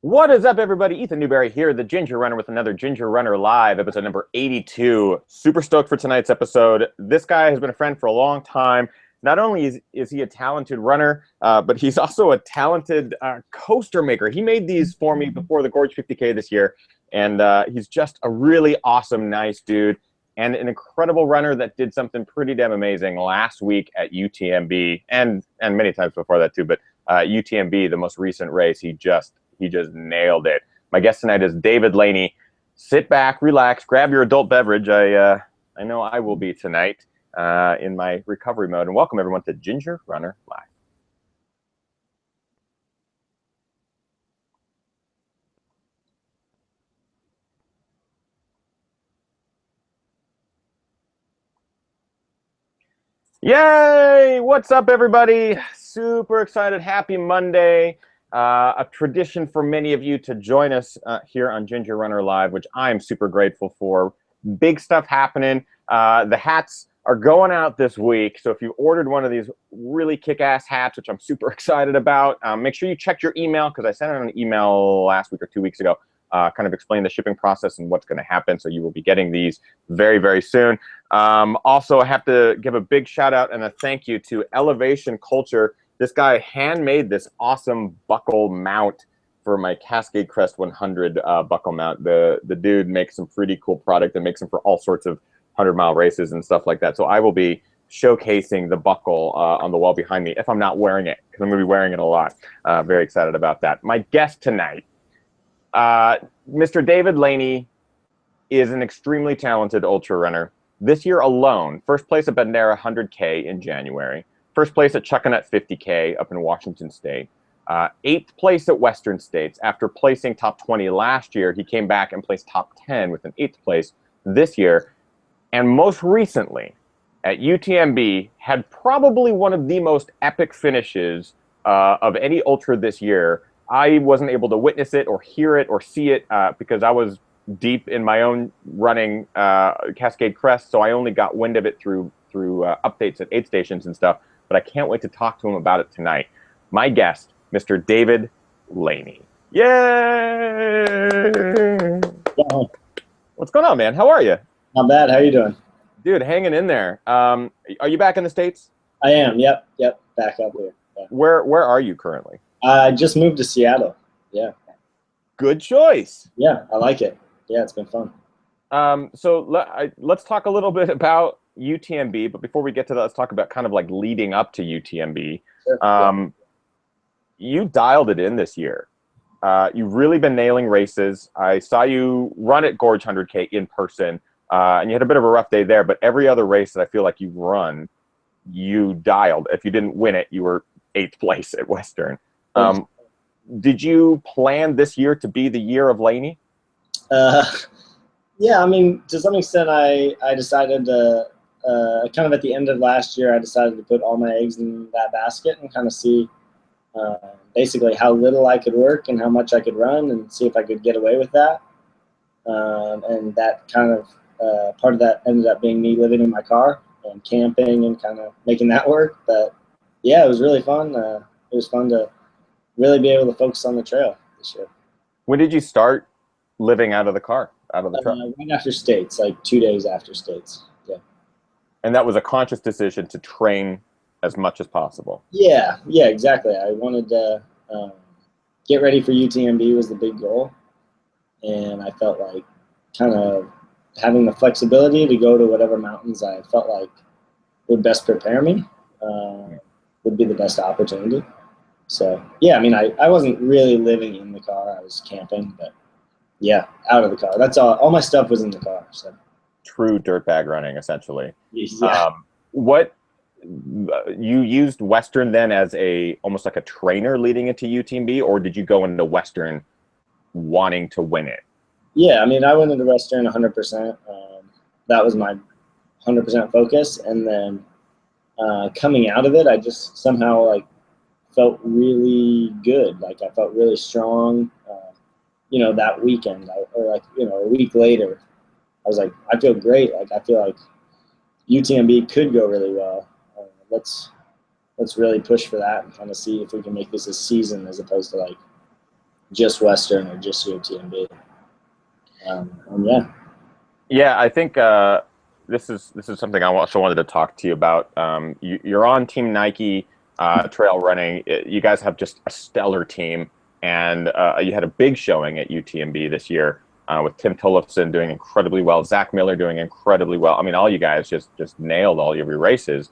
What is up, everybody? Ethan Newberry here, the Ginger Runner, with another Ginger Runner Live, episode number 82. Super stoked for tonight's episode. This guy has been a friend for a long time. Not only is he a talented runner, but he's also a talented coaster maker. He made these for me before the Gorge 50K this year, and he's just a really awesome, nice dude, and an incredible runner that did something pretty damn amazing last week at UTMB, and many times before that too, but UTMB, the most recent race, he just nailed it. My guest tonight is David Laney. Sit back, relax, grab your adult beverage. I know I will be tonight in my recovery mode. And welcome everyone to Ginger Runner Live. Yay! What's up, everybody? Super excited. Happy Monday. A tradition for many of you to join us here on Ginger Runner Live, which I'm super grateful for. Big stuff happening. The hats are going out this week, so if you ordered one of these really kick-ass hats, which I'm super excited about, make sure you check your email, because I sent out an email last week or 2 weeks ago, kind of explain the shipping process and what's going to happen, so you will be getting these very, very soon. Also, I have to give a big shout-out and a thank you to Elevation Culture. This guy handmade this awesome buckle mount for my Cascade Crest 100 buckle mount. The dude makes some pretty cool product and makes them for all sorts of 100-mile races and stuff like that. So I will be showcasing the buckle on the wall behind me if I'm not wearing it, because I'm going to be wearing it a lot. Very excited about that. My guest tonight, Mr. David Laney, is an extremely talented ultra runner. This year alone, first place at Bandera 100K in January. First place at Chuckanut 50K up in Washington State. 8th place at Western States. After placing top 20 last year, he came back and placed top 10 with an 8th place this year. And most recently, at UTMB, had probably one of the most epic finishes of any ultra this year. I wasn't able to witness it or hear it or see it because I was deep in my own running Cascade Crest, so I only got wind of it through updates at aid stations and stuff. But I can't wait to talk to him about it tonight. My guest, Mr. David Laney. Yay! What's going on, man? How are you? Not bad. How you doing? Dude, hanging in there. Are you back in the States? I am. Yep. Back up here. Yeah. Where are you currently? I just moved to Seattle. Yeah. Good choice. Yeah, I like it. Yeah, it's been fun. So let's talk a little bit about UTMB, but before we get to that, let's talk about kind of like leading up to UTMB. Sure. You dialed it in this year. You've really been nailing races. I saw you run at Gorge 100K in person, and you had a bit of a rough day there, but every other race that I feel like you've run, you dialed. If you didn't win it, you were 8th place at Western. Did you plan this year to be the year of Lainey? Yeah, I mean, to some extent, I decided to, kind of at the end of last year, I decided to put all my eggs in that basket and kind of see basically how little I could work and how much I could run and see if I could get away with that. And that kind of, part of that ended up being me living in my car and camping and kind of making that work. But yeah, it was really fun. It was fun to really be able to focus on the trail this year. When did you start living out of the car, out of the truck? Right after States, like 2 days after States. Yeah. And that was a conscious decision to train as much as possible. Yeah, exactly. I wanted to get ready for UTMB was the big goal. And I felt like kind of having the flexibility to go to whatever mountains I felt like would best prepare me would be the best opportunity. So, yeah, I mean, I wasn't really living in the car. I was camping, but yeah, out of the car. That's all my stuff was in the car. So true dirtbag running, essentially. Yeah. What you used Western then as almost like a trainer leading into UTMB, or did you go into Western wanting to win it? Yeah, I mean, I went into Western 100%. That was my 100% focus, and then coming out of it, I just somehow like felt really good. Like I felt really strong. That weekend, or like a week later, I was like, I feel great. Like I feel like UTMB could go really well. Let's really push for that and kind of see if we can make this a season as opposed to like just Western or just UTMB. And yeah. Yeah, I think this is something I also wanted to talk to you about. You're on Team Nike trail running. You guys have just a stellar team, and you had a big showing at UTMB this year with Tim Tollefson doing incredibly well, Zach Miller doing incredibly well. I mean, all you guys just nailed all your races.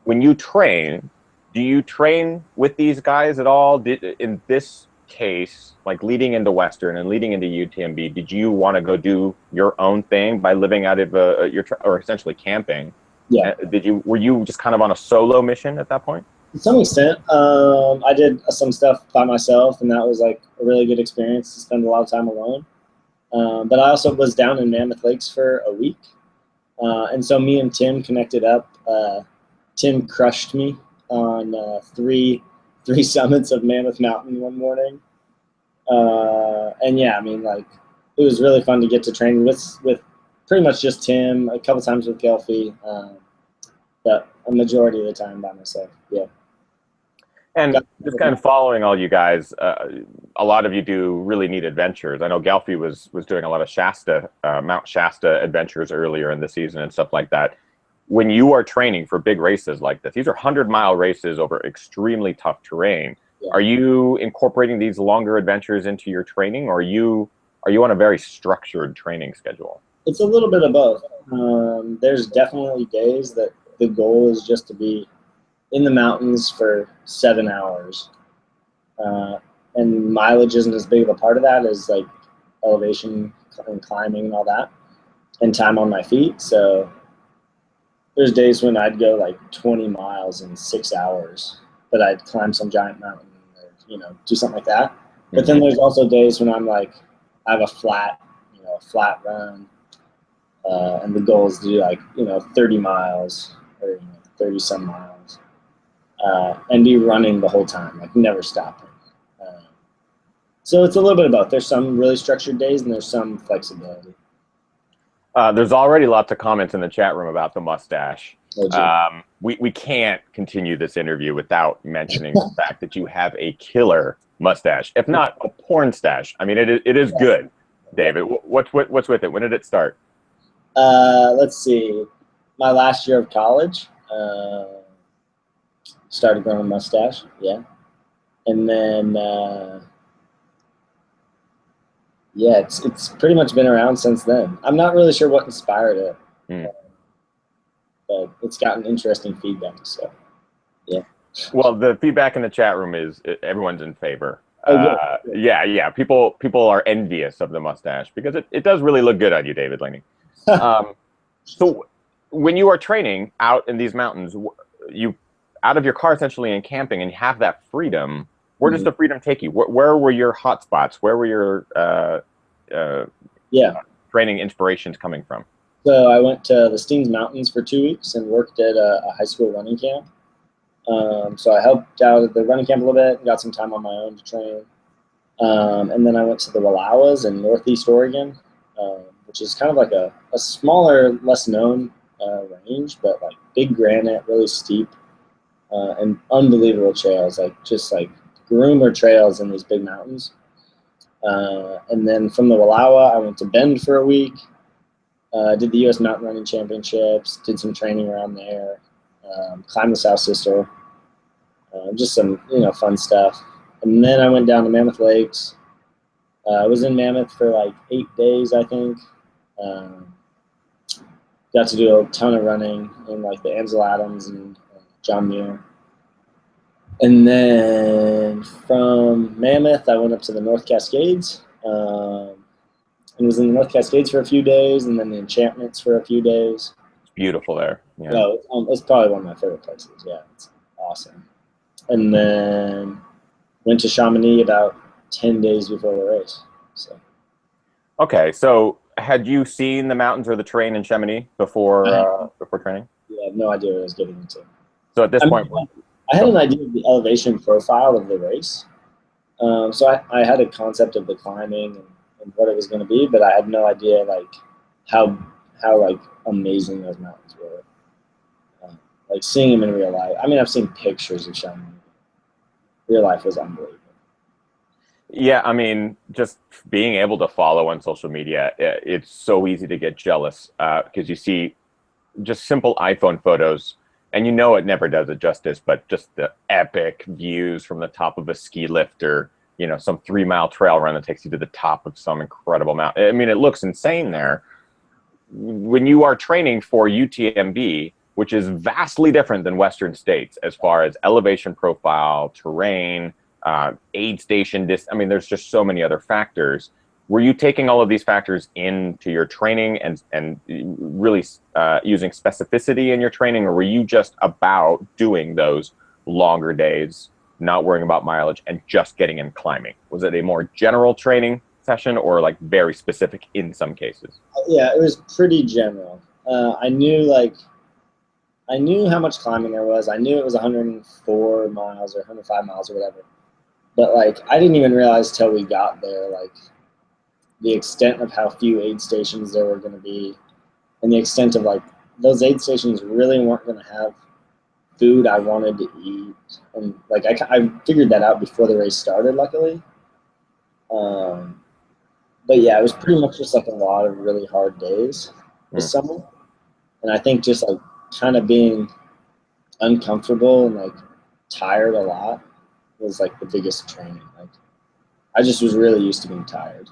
When you train, do you train with these guys at all? In this case, like leading into Western and leading into UTMB, did you want to go do your own thing by living out of or essentially camping? Yeah. Were you just kind of on a solo mission at that point? To some extent, I did some stuff by myself, and that was like a really good experience to spend a lot of time alone. But I also was down in Mammoth Lakes for a week, and so me and Tim connected up. Tim crushed me on three summits of Mammoth Mountain one morning, and yeah, I mean, like, it was really fun to get to train with pretty much just Tim, a couple times with Gelfie, but a majority of the time by myself. Yeah. And just kind of following all you guys, a lot of you do really neat adventures. I know Gelfie was doing a lot of Shasta, Mount Shasta adventures earlier in the season and stuff like that. When you are training for big races like this, these are 100-mile races over extremely tough terrain. Yeah. Are you incorporating these longer adventures into your training, or are you on a very structured training schedule? It's a little bit of both. There's definitely days that the goal is just to be in the mountains for 7 hours. And mileage isn't as big of a part of that as like elevation and climbing and all that, and time on my feet. So there's days when I'd go like 20 miles in 6 hours, but I'd climb some giant mountain or, do something like that. But then there's also days when I'm like, I have a flat run, and the goal is to do like, 30 miles or 30 some miles, and be running the whole time, like never stopping. So it's a little bit of both. There's some really structured days and there's some flexibility. There's already lots of comments in the chat room about the mustache. We can't continue this interview without mentioning the fact that you have a killer mustache, if not a porn stash. I mean, it is good. David, what's with it? When did it start? Let's see. My last year of college, started growing a mustache. Yeah, and then yeah, it's pretty much been around since then. I'm not really sure what inspired it, but it's gotten interesting feedback. So yeah. Well, the feedback in the chat room is everyone's in favor. Yeah. Yeah. People are envious of the mustache because it does really look good on you, David Laney. So when you are training out in these mountains, you out of your car essentially and camping, and you have that freedom. Where does the freedom take you? Where were your hot spots? Where were your training inspirations coming from? So I went to the Steens Mountains for 2 weeks and worked at a high school running camp. So I helped out at the running camp a little bit and got some time on my own to train. And then I went to the Wallowas in Northeast Oregon, which is kind of like a smaller, less known range, but like big granite, really steep, and unbelievable trails, just groomer trails in these big mountains. And then from the Wallowa, I went to Bend for a week, did the U.S. Mountain Running Championships, did some training around there, climbed the South Sister, just some fun stuff. And then I went down to Mammoth Lakes. I was in Mammoth for like 8 days, I think. Got to do a ton of running in like the Ansel Adams and John Muir. And then from Mammoth, I went up to the North Cascades, and was in the North Cascades for a few days, and then the Enchantments for a few days. It's beautiful there. Yeah. No, it's probably one of my favorite places. Yeah, it's awesome. And then went to Chamonix about 10 days before the race. So. Okay, so had you seen the mountains or the terrain in Chamonix before training? Yeah, I have no idea what I was getting into. So at this point, I had an idea of the elevation profile of the race. So I had a concept of the climbing and what it was going to be, but I had no idea how amazing those mountains were. Seeing them in real life. I mean, I've seen pictures of Chamonix. Real life was unbelievable. Yeah, I mean, just being able to follow on social media, it's so easy to get jealous because you see just simple iPhone photos, and you know it never does it justice, but just the epic views from the top of a ski lift or, some 3 mile trail run that takes you to the top of some incredible mountain. I mean, it looks insane there. When you are training for UTMB, which is vastly different than Western states as far as elevation profile, terrain, aid station I mean, there's just so many other factors. Were you taking all of these factors into your training and really using specificity in your training, or were you just about doing those longer days, not worrying about mileage, and just getting in climbing? Was it a more general training session or like very specific in some cases? Yeah, it was pretty general. I knew how much climbing there was. I knew it was 104 miles or 105 miles or whatever. But like, I didn't even realize till we got there, like the extent of how few aid stations there were going to be, and the extent of like those aid stations really weren't going to have food I wanted to eat. And like, I figured that out before the race started, luckily. Um, but yeah, it was pretty much just like a lot of really hard days this summer. And I think just like kind of being uncomfortable and like tired a lot was like the biggest training. Like I just was really used to being tired.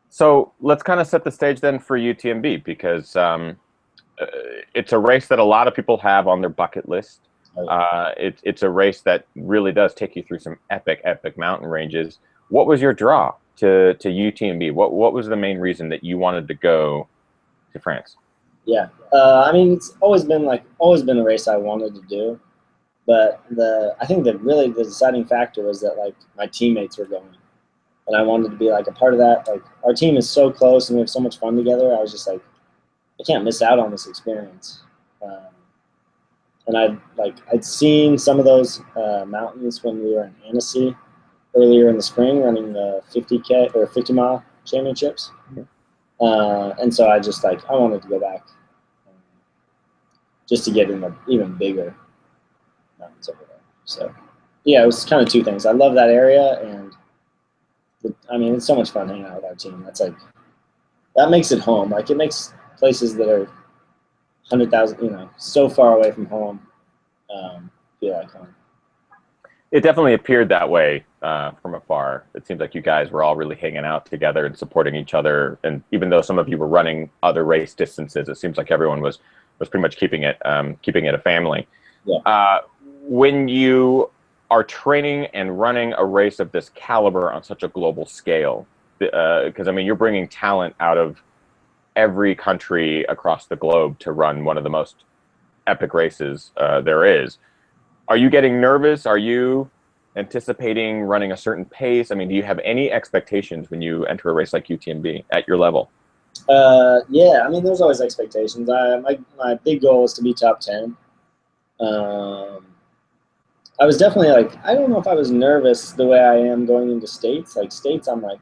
So let's kind of set the stage then for UTMB because it's a race that a lot of people have on their bucket list. It's a race that really does take you through some epic mountain ranges. What was your draw to UTMB? What was the main reason that you wanted to go to France? Yeah, I mean it's always been a race I wanted to do, but I think that really the deciding factor was that like my teammates were going, and I wanted to be like a part of that. Like our team is so close and we have so much fun together. I was just like, I can't miss out on this experience. And I'd seen some of those mountains when we were in Annecy earlier in the spring running the 50K or 50 mile championships. And so I just like, I wanted to go back just to get in the even bigger mountains over there. So yeah, it was kind of two things. I love that area, and I mean, it's so much fun hanging out with our team. That's like, that makes it home. Like it makes places that are 100,000, so far away from home, feel like home. It definitely appeared that way from afar. It seemed like you guys were all really hanging out together and supporting each other. And even though some of you were running other race distances, it seems like everyone was pretty much keeping it a family. Yeah. When you are training and running a race of this caliber on such a global scale, because I mean, you're bringing talent out of every country across the globe to run one of the most epic races there is. Are you getting nervous? Are you anticipating running a certain pace? I mean, do you have any expectations when you enter a race like UTMB at your level? Yeah, I mean, there's always expectations. My big goal is to be top 10. I was definitely like, I don't know if I was nervous the way I am going into states. Like states, I'm like,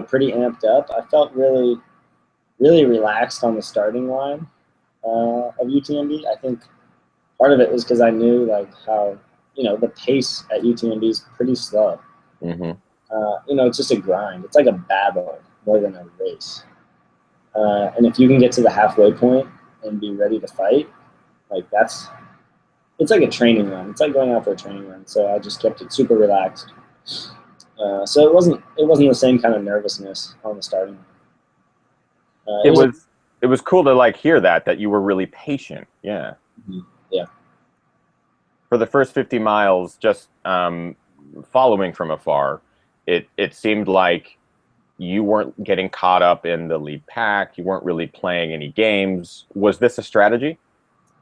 pretty amped up. I felt really, really relaxed on the starting line of UTMB. I think part of it was because I knew like how, the pace at UTMB is pretty slow. Mm-hmm. It's just a grind. It's like a battle more than a race. And if you can get to the halfway point and be ready to fight, like it's like a training run. It's like going out for a training run. So I just kept it super relaxed. So it wasn't the same kind of nervousness on the starting line. It was cool to like hear that you were really patient. Yeah. Yeah. For the first 50 miles, just following from afar, it seemed like you weren't getting caught up in the lead pack. You weren't really playing any games. Was this a strategy?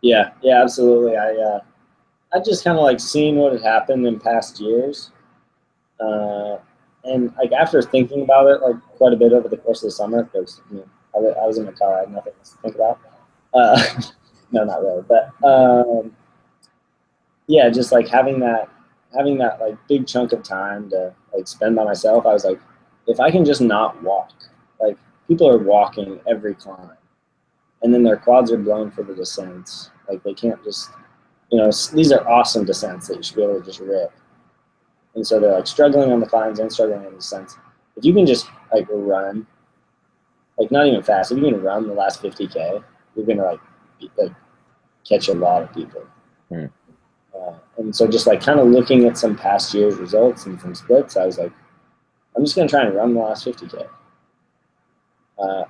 Yeah, absolutely. I just kind of like seen what had happened in past years, and like after thinking about it like quite a bit over the course of the summer, because I was in my car, I had nothing else to think about. No, not really, but yeah, just like having that like big chunk of time to like spend by myself, I was like, if I can just not walk, like people are walking every climb, and then their quads are blown for the descents. Like they can't just, these are awesome descents that you should be able to just rip. And so they're like struggling on the climbs and struggling in the descents. If you can just like run, like not even fast, if you can run the last 50K, you're gonna like catch a lot of people. And so just like kind of looking at some past year's results and some splits, I was like, I'm just gonna try and run the last 50K.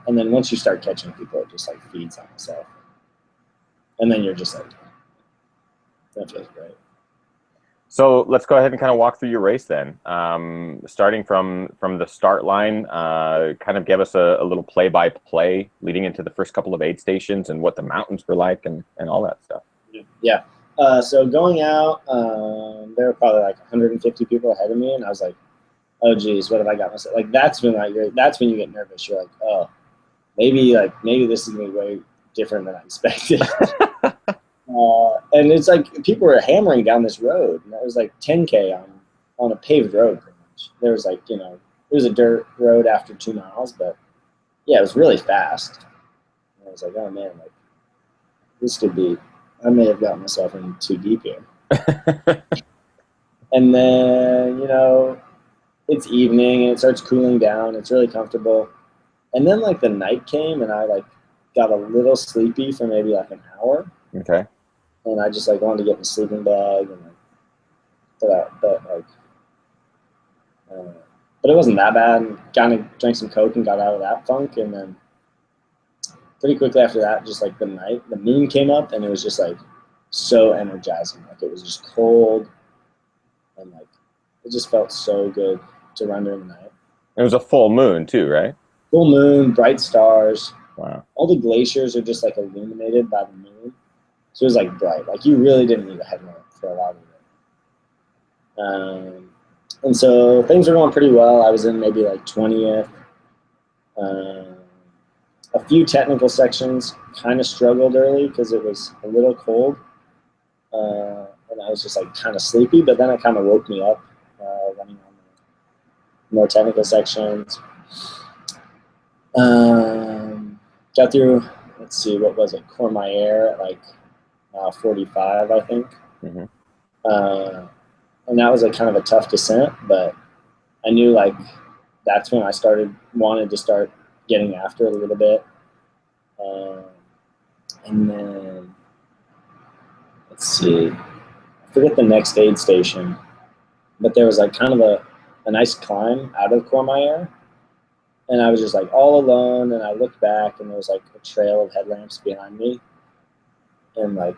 And then once you start catching people, it just like feeds on itself. And then you're just like, that feels great. So let's go ahead and kind of walk through your race then. Starting from the start line, kind of give us a little play-by-play leading into the first couple of aid stations and what the mountains were like and all that stuff. Yeah. So going out, there were probably like 150 people ahead of me, and I was like, oh geez, what have I got myself? Like that's when you get nervous. You're like, oh, maybe this is gonna be way different than I expected. And it's like people were hammering down this road, and it was like 10K on a paved road pretty much. There was like, it was a dirt road after 2 miles, but yeah, it was really fast. And I was like, oh man, like this could be, I may have gotten myself in too deep here. And then, it's evening and it starts cooling down. It's really comfortable. And then like the night came and I like got a little sleepy for maybe like an hour. Okay. And I just like wanted to get in the sleeping bag and but it wasn't that bad. And kind of drank some Coke and got out of that funk. And then pretty quickly after that, just like the moon came up and it was just like so energizing. Like it was just cold and like it just felt so good to run during the night. It was a full moon too, right? Full moon, bright stars. Wow. All the glaciers are just like illuminated by the moon. So it was like bright. Like you really didn't need a headlamp for a lot of it. And so things were going pretty well. I was in maybe like 20th. A few technical sections kind of struggled early because it was a little cold. And I was just like kind of sleepy, but then it kind of woke me up running on the more technical sections. Got through, let's see, what was it? Courmayeur at like 45, I think. Mm-hmm. And that was a kind of a tough descent, but I knew like that's when I wanted to start getting after it a little bit. And then, let's see, I forget the next aid station, but there was like kind of a nice climb out of Courmayeur. And I was just like all alone, and I looked back and there was like a trail of headlamps behind me. And like,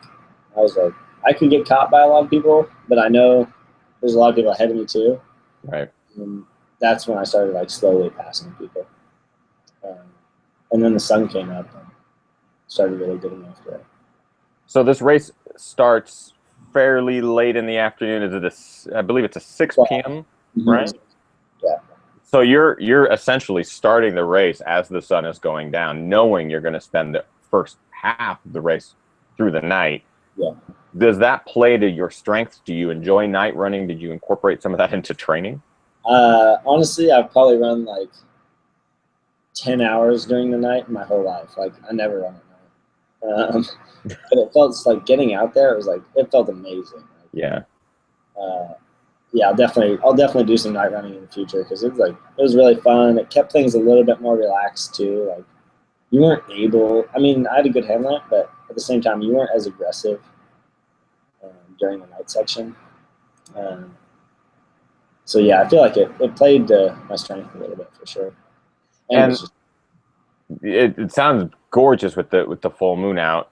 I was like, I could get caught by a lot of people, but I know there's a lot of people ahead of me too. Right. And that's when I started like slowly passing people. And then the sun came up and started really getting after it. So this race starts fairly late in the afternoon. I believe it's a 6 p.m., right? Yeah. So you're essentially starting the race as the sun is going down, knowing you're going to spend the first half of the race through the night. Yeah. Does that play to your strengths? Do you enjoy night running? Did you incorporate some of that into training? Honestly, I've probably run like 10 hours during the night in my whole life. Like I never run at night. But it felt like getting out there. It felt amazing. Like, yeah. Yeah, I'll definitely do some night running in the future because it was really fun. It kept things a little bit more relaxed too. Like you weren't able. I mean, I had a good headlamp, but at the same time, you weren't as aggressive during the night section. So yeah, I feel like it played to my strength a little bit for sure. And it sounds gorgeous with the full moon out.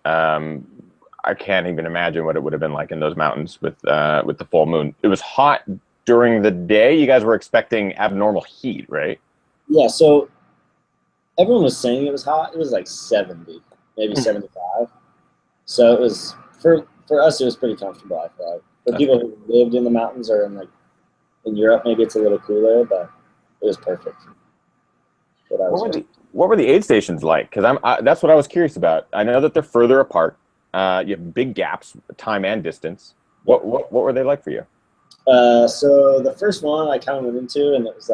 I can't even imagine what it would have been like in those mountains with the full moon. It was hot during the day. You guys were expecting abnormal heat, right? Yeah. So everyone was saying it was hot. It was like 70, maybe 75. So it was for us. It was pretty comfortable. I feel like for people who lived in the mountains or in Europe, maybe it's a little cooler, but it was perfect. What were the aid stations like? Because that's what I was curious about. I know that they're further apart. You have big gaps, time and distance. What were they like for you? So the first one I kind of went into, and it was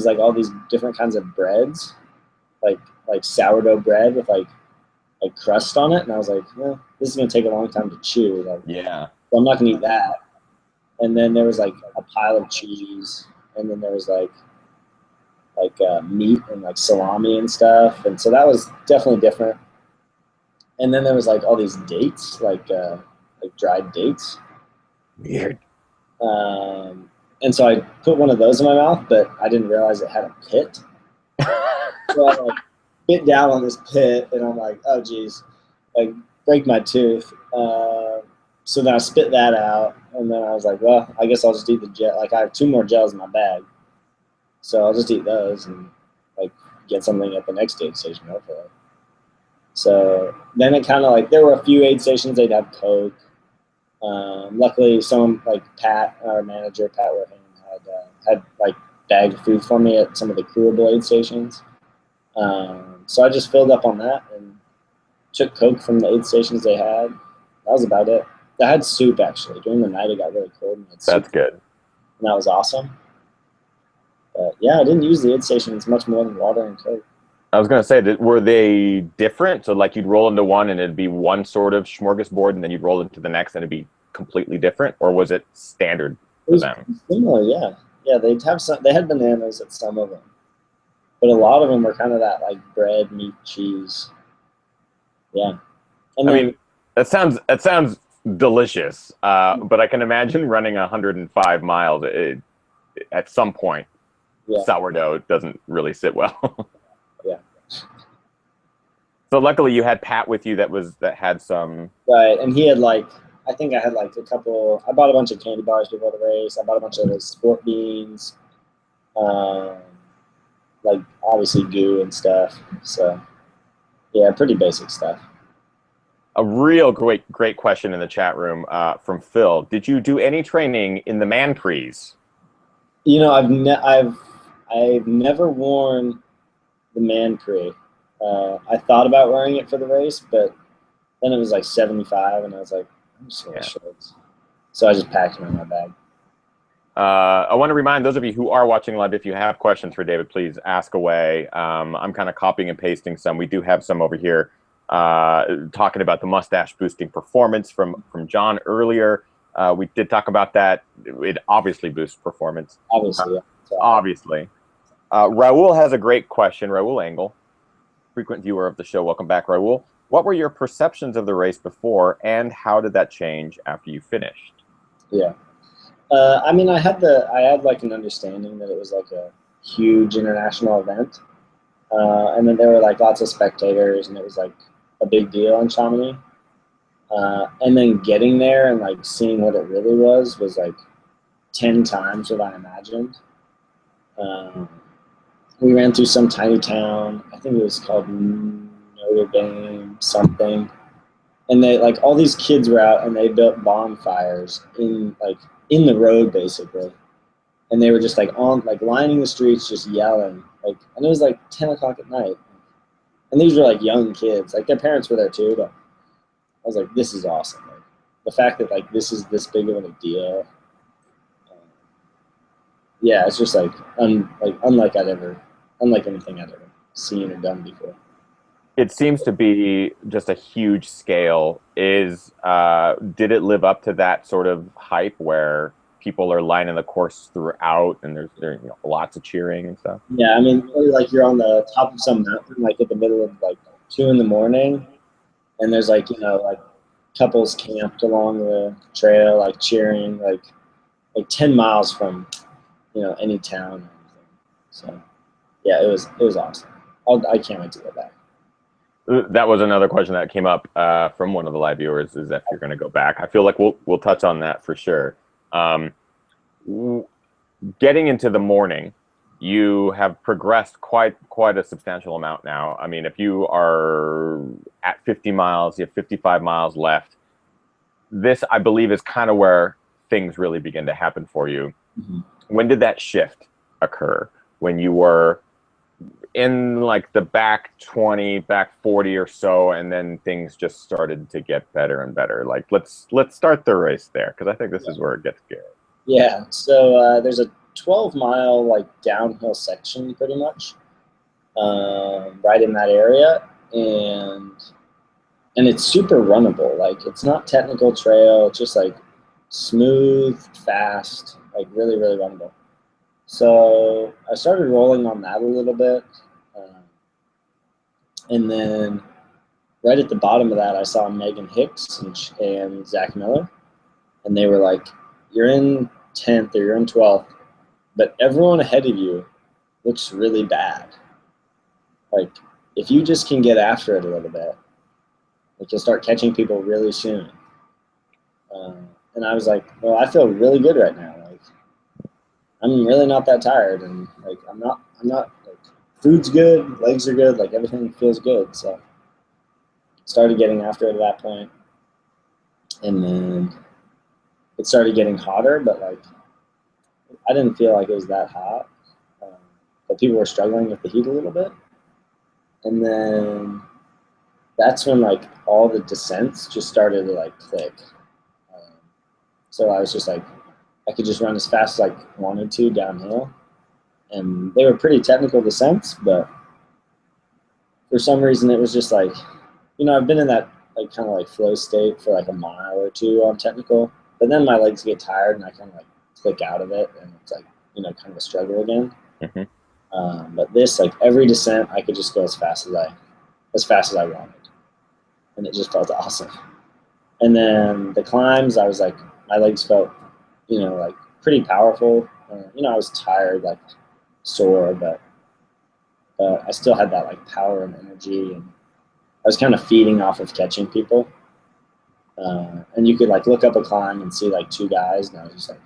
like all these different kinds of breads, like sourdough bread with like crust on it, and I was like, this is gonna take a long time to chew. Like, yeah, so I'm not gonna eat that. and then there was like a pile of cheese, and then there was like meat and like salami and stuff, and so that was definitely different. And then there was like all these dates, like dried dates. Weird. And so I put one of those in my mouth, but I didn't realize it had a pit. So I like bit down on this pit, and I'm like, oh geez, like break my tooth. So then I spit that out, and then I was like, well, I guess I'll just eat the gel. Like I have 2 more gels in my bag, so I'll just eat those and like get something at the next aid station, hopefully. So then it kind of like, there were a few aid stations, they'd have Coke. Luckily, someone like Pat, our manager, Pat Whitman, had like bagged food for me at some of the crewable aid stations. So I just filled up on that and took Coke from the aid stations they had. That was about it. I had soup, actually. During the night, it got really cold. And That's good. And that was awesome. But yeah, I didn't use the aid stations much more than water and Coke. I was going to say, were they different? So like you'd roll into one and it'd be one sort of smorgasbord, and then you'd roll into the next and it'd be completely different? Or was it standard for them? Similar, yeah. Yeah, they'd have some. They had bananas at some of them. But a lot of them were kind of that like bread, meat, cheese. Yeah. And I then, mean, that sounds delicious, but I can imagine running 105 miles at some point. yeah. Sourdough doesn't really sit well. Yeah. So luckily you had Pat with you that had some. Right, and he had like, I think I had like a couple. I bought a bunch of candy bars before the race. I bought a bunch of sport beans, like obviously goo and stuff. So yeah, pretty basic stuff. A real great question in the chat room from Phil. Did you do any training in the man prees? You know, I've never worn the man pre. I thought about wearing it for the race, but then it was like 75, and I was like, I'm just wearing shorts. So I just packed them in my bag. I want to remind those of you who are watching live, if you have questions for David, please ask away. I'm kind of copying and pasting some. We do have some over here talking about the mustache boosting performance from John earlier. We did talk about that. It obviously boosts performance. Obviously, yeah. Obviously. Raul has a great question. Raul Engel, frequent viewer of the show. Welcome back, Raul. What were your perceptions of the race before, and how did that change after you finished? Yeah. I mean, I had like an understanding that it was like a huge international event. And then there were like lots of spectators, and it was like a big deal in Chamonix. And then getting there and like seeing what it really was like 10 times what I imagined. We ran through some tiny town. I think it was called Notre Dame something. And they like all these kids were out, and they built bonfires in the road basically. And they were just like lining the streets, just yelling. And it was like 10 o'clock at night. And these were like young kids. Like their parents were there too, but I was like, this is awesome. Like, the fact that like this is this big of a deal. Yeah, it's just like unlike anything I'd ever seen or done before. It seems to be just a huge scale. Did it live up to that sort of hype where people are lining the course throughout, and there's lots of cheering and stuff? Yeah, I mean, like you're on the top of some mountain, like at the middle of like 2 a.m, and there's like couples camped along the trail, like cheering, like 10 miles from any town or anything. So yeah, it was awesome. I can't wait to go back. That was another question that came up from one of the live viewers, is if you're going to go back. I feel like we'll touch on that for sure. Getting into the morning, you have progressed quite a substantial amount now. I mean, if you are at 50 miles, you have 55 miles left. This, I believe, is kind of where things really begin to happen for you. Mm-hmm. When did that shift occur? When you were in like the back 20, back 40 or so, and then things just started to get better and better? Like, let's start the race there, because I think this is where it gets scary. Yeah, so there's a 12-mile like downhill section pretty much right in that area, and it's super runnable. Like, it's not technical trail, it's just like smooth, fast, like really, really runnable. So I started rolling on that a little bit. And then right at the bottom of that, I saw Megan Hicks and Zach Miller. And they were like, you're in 10th or you're in 12th, but everyone ahead of you looks really bad. Like, if you just can get after it a little bit, like you'll start catching people really soon. And I was like, well, I feel really good right now. Like, I'm really not that tired, and like I'm not like, food's good, legs are good, like everything feels good. So started getting after it at that point, and then it started getting hotter, but like I didn't feel like it was that hot. But people were struggling with the heat a little bit, and then that's when like all the descents just started to like click. So I was just like, I could just run as fast as I wanted to downhill. And they were pretty technical descents, but for some reason it was just like, I've been in that like kind of like flow state for like a mile or two on technical, but then my legs get tired and I kind of like click out of it, and it's like, kind of a struggle again. Mm-hmm. But this, like every descent, I could just go as fast as I wanted, and it just felt awesome. And then the climbs, I was like, my legs felt, like pretty powerful. I was tired, like sore, but I still had that like power and energy, and I was kind of feeding off of catching people. And you could like look up a climb and see like two guys, and I was just like,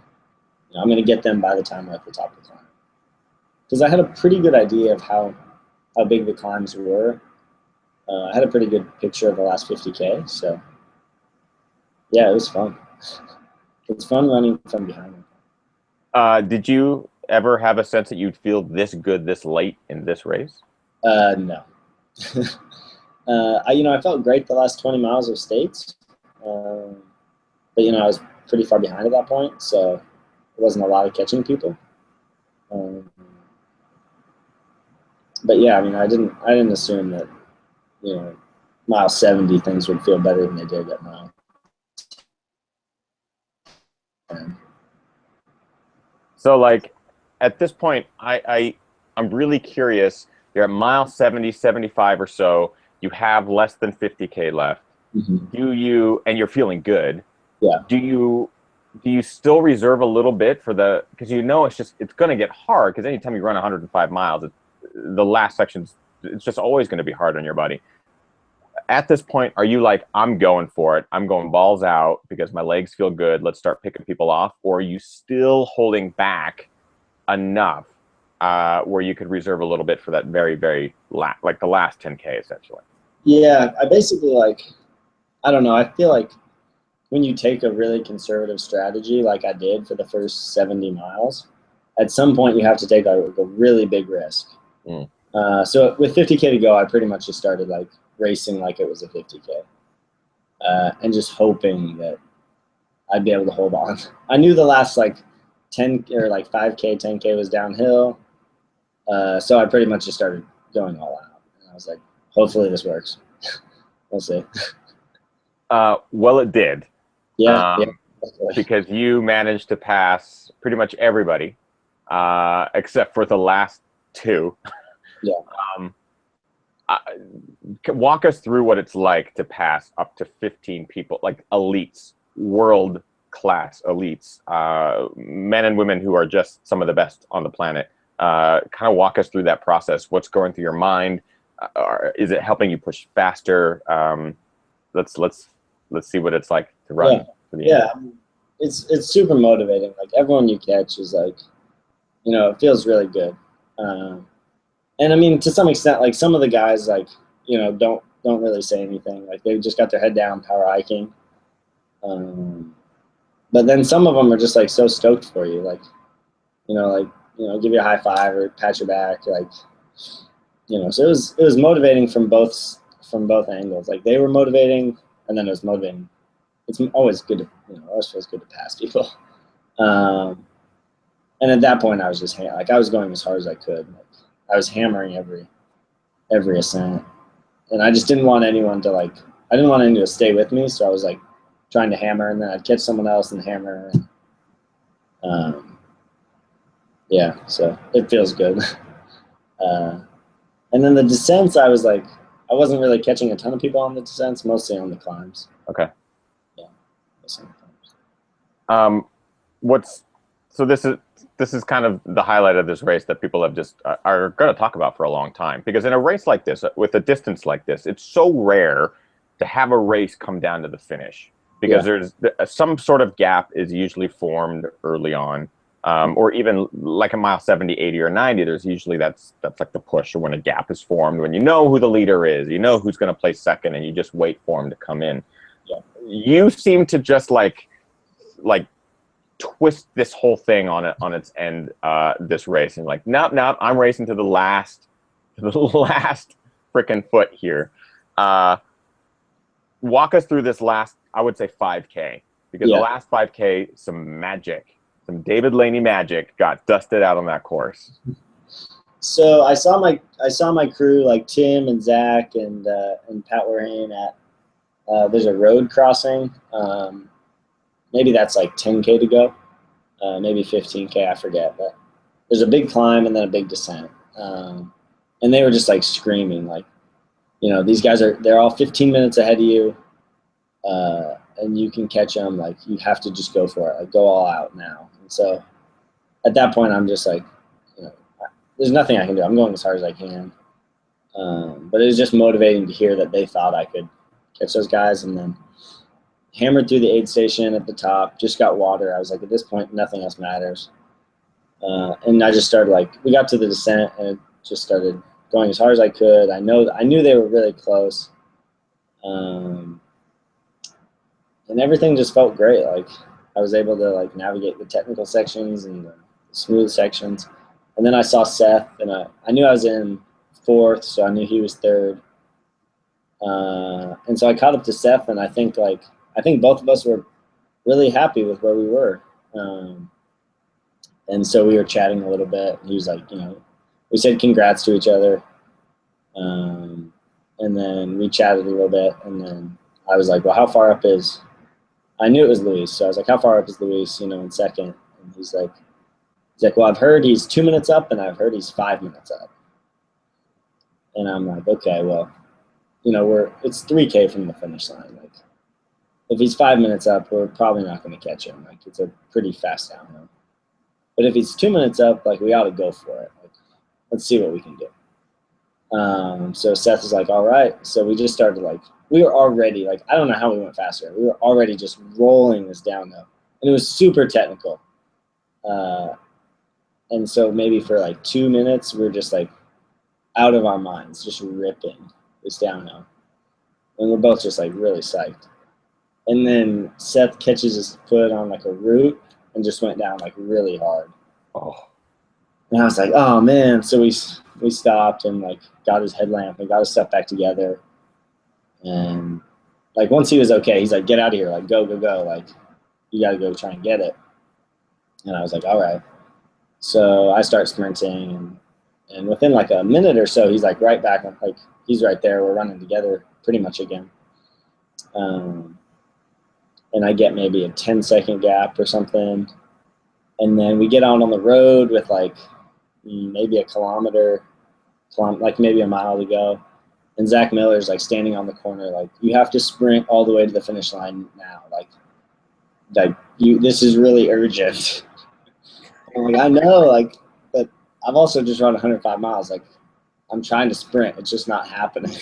I'm gonna get them by the time we're at the top of the climb, because I had a pretty good idea of how big the climbs were. I had a pretty good picture of the last 50K, so yeah, it was fun. It's fun running from behind. Did you ever have a sense that you'd feel this good this late in this race? No. I felt great the last 20 miles of states, but I was pretty far behind at that point, so it wasn't a lot of catching people. But yeah, I didn't assume that mile 70 things would feel better than they did at mile 10. So like at this point, I'm really curious. You're at mile 70, 75 or so. You have less than 50K left. Mm-hmm. And you're feeling good. Yeah. Do you still reserve a little bit for because it's going to get hard, because anytime you run 105 miles, the last section's, it's just always going to be hard on your body. At this point, are you like, I'm going for it, I'm going balls out because my legs feel good, let's start picking people off? Or are you still holding back enough where you could reserve a little bit for that very, very like the last 10K essentially? Yeah, I basically I don't know, I feel like when you take a really conservative strategy like I did for the first 70 miles, at some point you have to take a really big risk. So with 50K to go, I pretty much just started like racing like it was a 50K, and just hoping that I'd be able to hold on. I knew the last like 10 or like 5K, 10K was downhill, so I pretty much just started going all out. And I was like, hopefully this works. We'll see. Well, it did. Yeah, because you managed to pass pretty much everybody, except for the last two. Yeah. Walk us through what it's like to pass up to 15 people, like elites, world-class elites, men and women who are just some of the best on the planet. Kind of walk us through that process. What's going through your mind? Is it helping you push faster? Let's see what it's like to run. Yeah. Yeah, it's super motivating. Like everyone you catch is like, it feels really good. And to some extent, like some of the guys like, don't really say anything. Like they just got their head down power hiking. But then some of them are just like so stoked for you, like, give you a high five or pat your back, like, so it was motivating from both angles. Like they were motivating, and then it was motivating. It's always good to, always feels good to pass people. And at that point, I was just I was going as hard as I could. Like, I was hammering every ascent, and I just didn't want anyone to I didn't want anyone to stay with me. So I was like trying to hammer, and then I'd catch someone else and hammer. Yeah, so it feels good. And then the descents, I wasn't really catching a ton of people on the descents, mostly on the climbs. Okay. Yeah, mostly on the climbs. So this is kind of the highlight of this race that people have just are going to talk about for a long time, because in a race like this, with a distance like this, it's so rare to have a race come down to the finish, because there's some sort of gap is usually formed early on, or even like a mile 70, 80, or 90. There's usually that's like the push, or when a gap is formed, when you know who the leader is, you know who's going to place second, and you just wait for him to come in. Yeah. You seem to just like twist this whole thing on its end, this race, and like, nope, I'm racing to the last freaking foot here. Walk us through this last, I would say, 5K, because the last 5K, some David Laney magic got dusted out on that course. So I saw my crew, like Tim and Zach and Pat Warhane at there's a road crossing. Maybe that's like 10K to go, maybe 15K, I forget. But there's a big climb and then a big descent. And they were just like screaming, like, these guys they're all 15 minutes ahead of you, and you can catch them. Like, you have to just go for it, like, go all out now. And so at that point, I'm just like, there's nothing I can do. I'm going as hard as I can. But it was just motivating to hear that they thought I could catch those guys, and then hammered through the aid station at the top, just got water. I was like, at this point, nothing else matters. And I just started, like, we got to the descent, and it just started going as hard as I could. I knew they were really close. And everything just felt great. Like, I was able to, like, navigate the technical sections and the smooth sections. And then I saw Seth, and I knew I was in fourth, so I knew he was third. And so I caught up to Seth, and I think both of us were really happy with where we were. And so we were chatting a little bit. He was like, we said congrats to each other. And then we chatted a little bit, and then I was like, well, how far up is, I knew it was Luis. So I was like, how far up is Luis, in second? And he's like, well, I've heard he's 2 minutes up, and I've heard he's 5 minutes up. And I'm like, okay, well, it's 3K from the finish line. Like, if he's 5 minutes up, we're probably not going to catch him. Like, it's a pretty fast downhill. But if he's 2 minutes up, like, we ought to go for it. Like, let's see what we can do. So Seth was like, all right. So we just started, like, we were already, like, I don't know how we went faster. We were already just rolling this downhill. And it was super technical. And so maybe for like 2 minutes, we're just like out of our minds, just ripping this downhill. And we're both just like really psyched. And then Seth catches his foot on like a root and just went down like really hard. Oh. And I was like, oh man. So we stopped and like got his headlamp and got his stuff back together. And like once he was okay, he's like, get out of here, like go. Like, you gotta go try and get it. And I was like, all right. So I start sprinting, and within like a minute or so, he's like right back, like he's right there. We're running together pretty much again. And I get maybe a 10-second gap or something. And then we get out on the road with like maybe a kilometer, like maybe a mile to go. And Zach Miller's like standing on the corner, like, you have to sprint all the way to the finish line now. Like this is really urgent. I'm like, I know, like, but I've also just run 105 miles. Like, I'm trying to sprint. It's just not happening.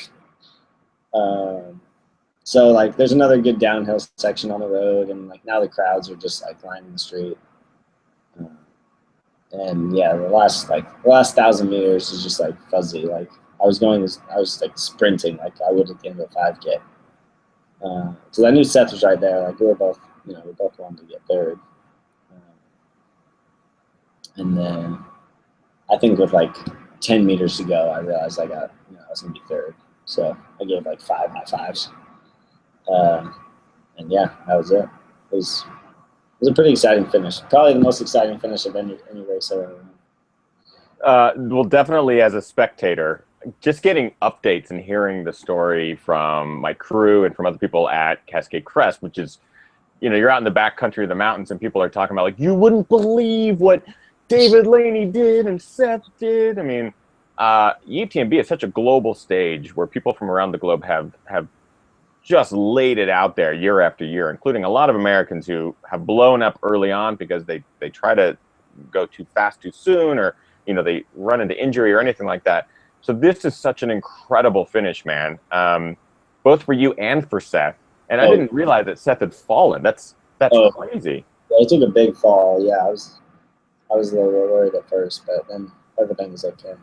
So, like, there's another good downhill section on the road, and, like, now the crowds are just, like, lining the street. And, yeah, the last 1,000 meters is just, like, fuzzy. Like, I was, like, sprinting like I would at the end of the 5K. So I knew Seth was right there. Like, we both wanted to get third. And then I think with like 10 meters to go, I realized I was going to be third. So I gave like 5 high fives. And yeah, that was it. It was a pretty exciting finish. Probably the most exciting finish of any race I've ever run. Well, definitely as a spectator, just getting updates and hearing the story from my crew and from other people at Cascade Crest, which is, you know, you're out in the back country of the mountains and people are talking about like, you wouldn't believe what David Laney did and Seth did. I mean, UTMB is such a global stage where people from around the globe have just laid it out there year after year, including a lot of Americans who have blown up early on because they try to go too fast too soon, or, you know, they run into injury or anything like that. So this is such an incredible finish, man, both for you and for Seth. And I didn't realize that Seth had fallen. That's crazy. Yeah, I took a big fall. Yeah, I was a little worried at first, but then everything was okay.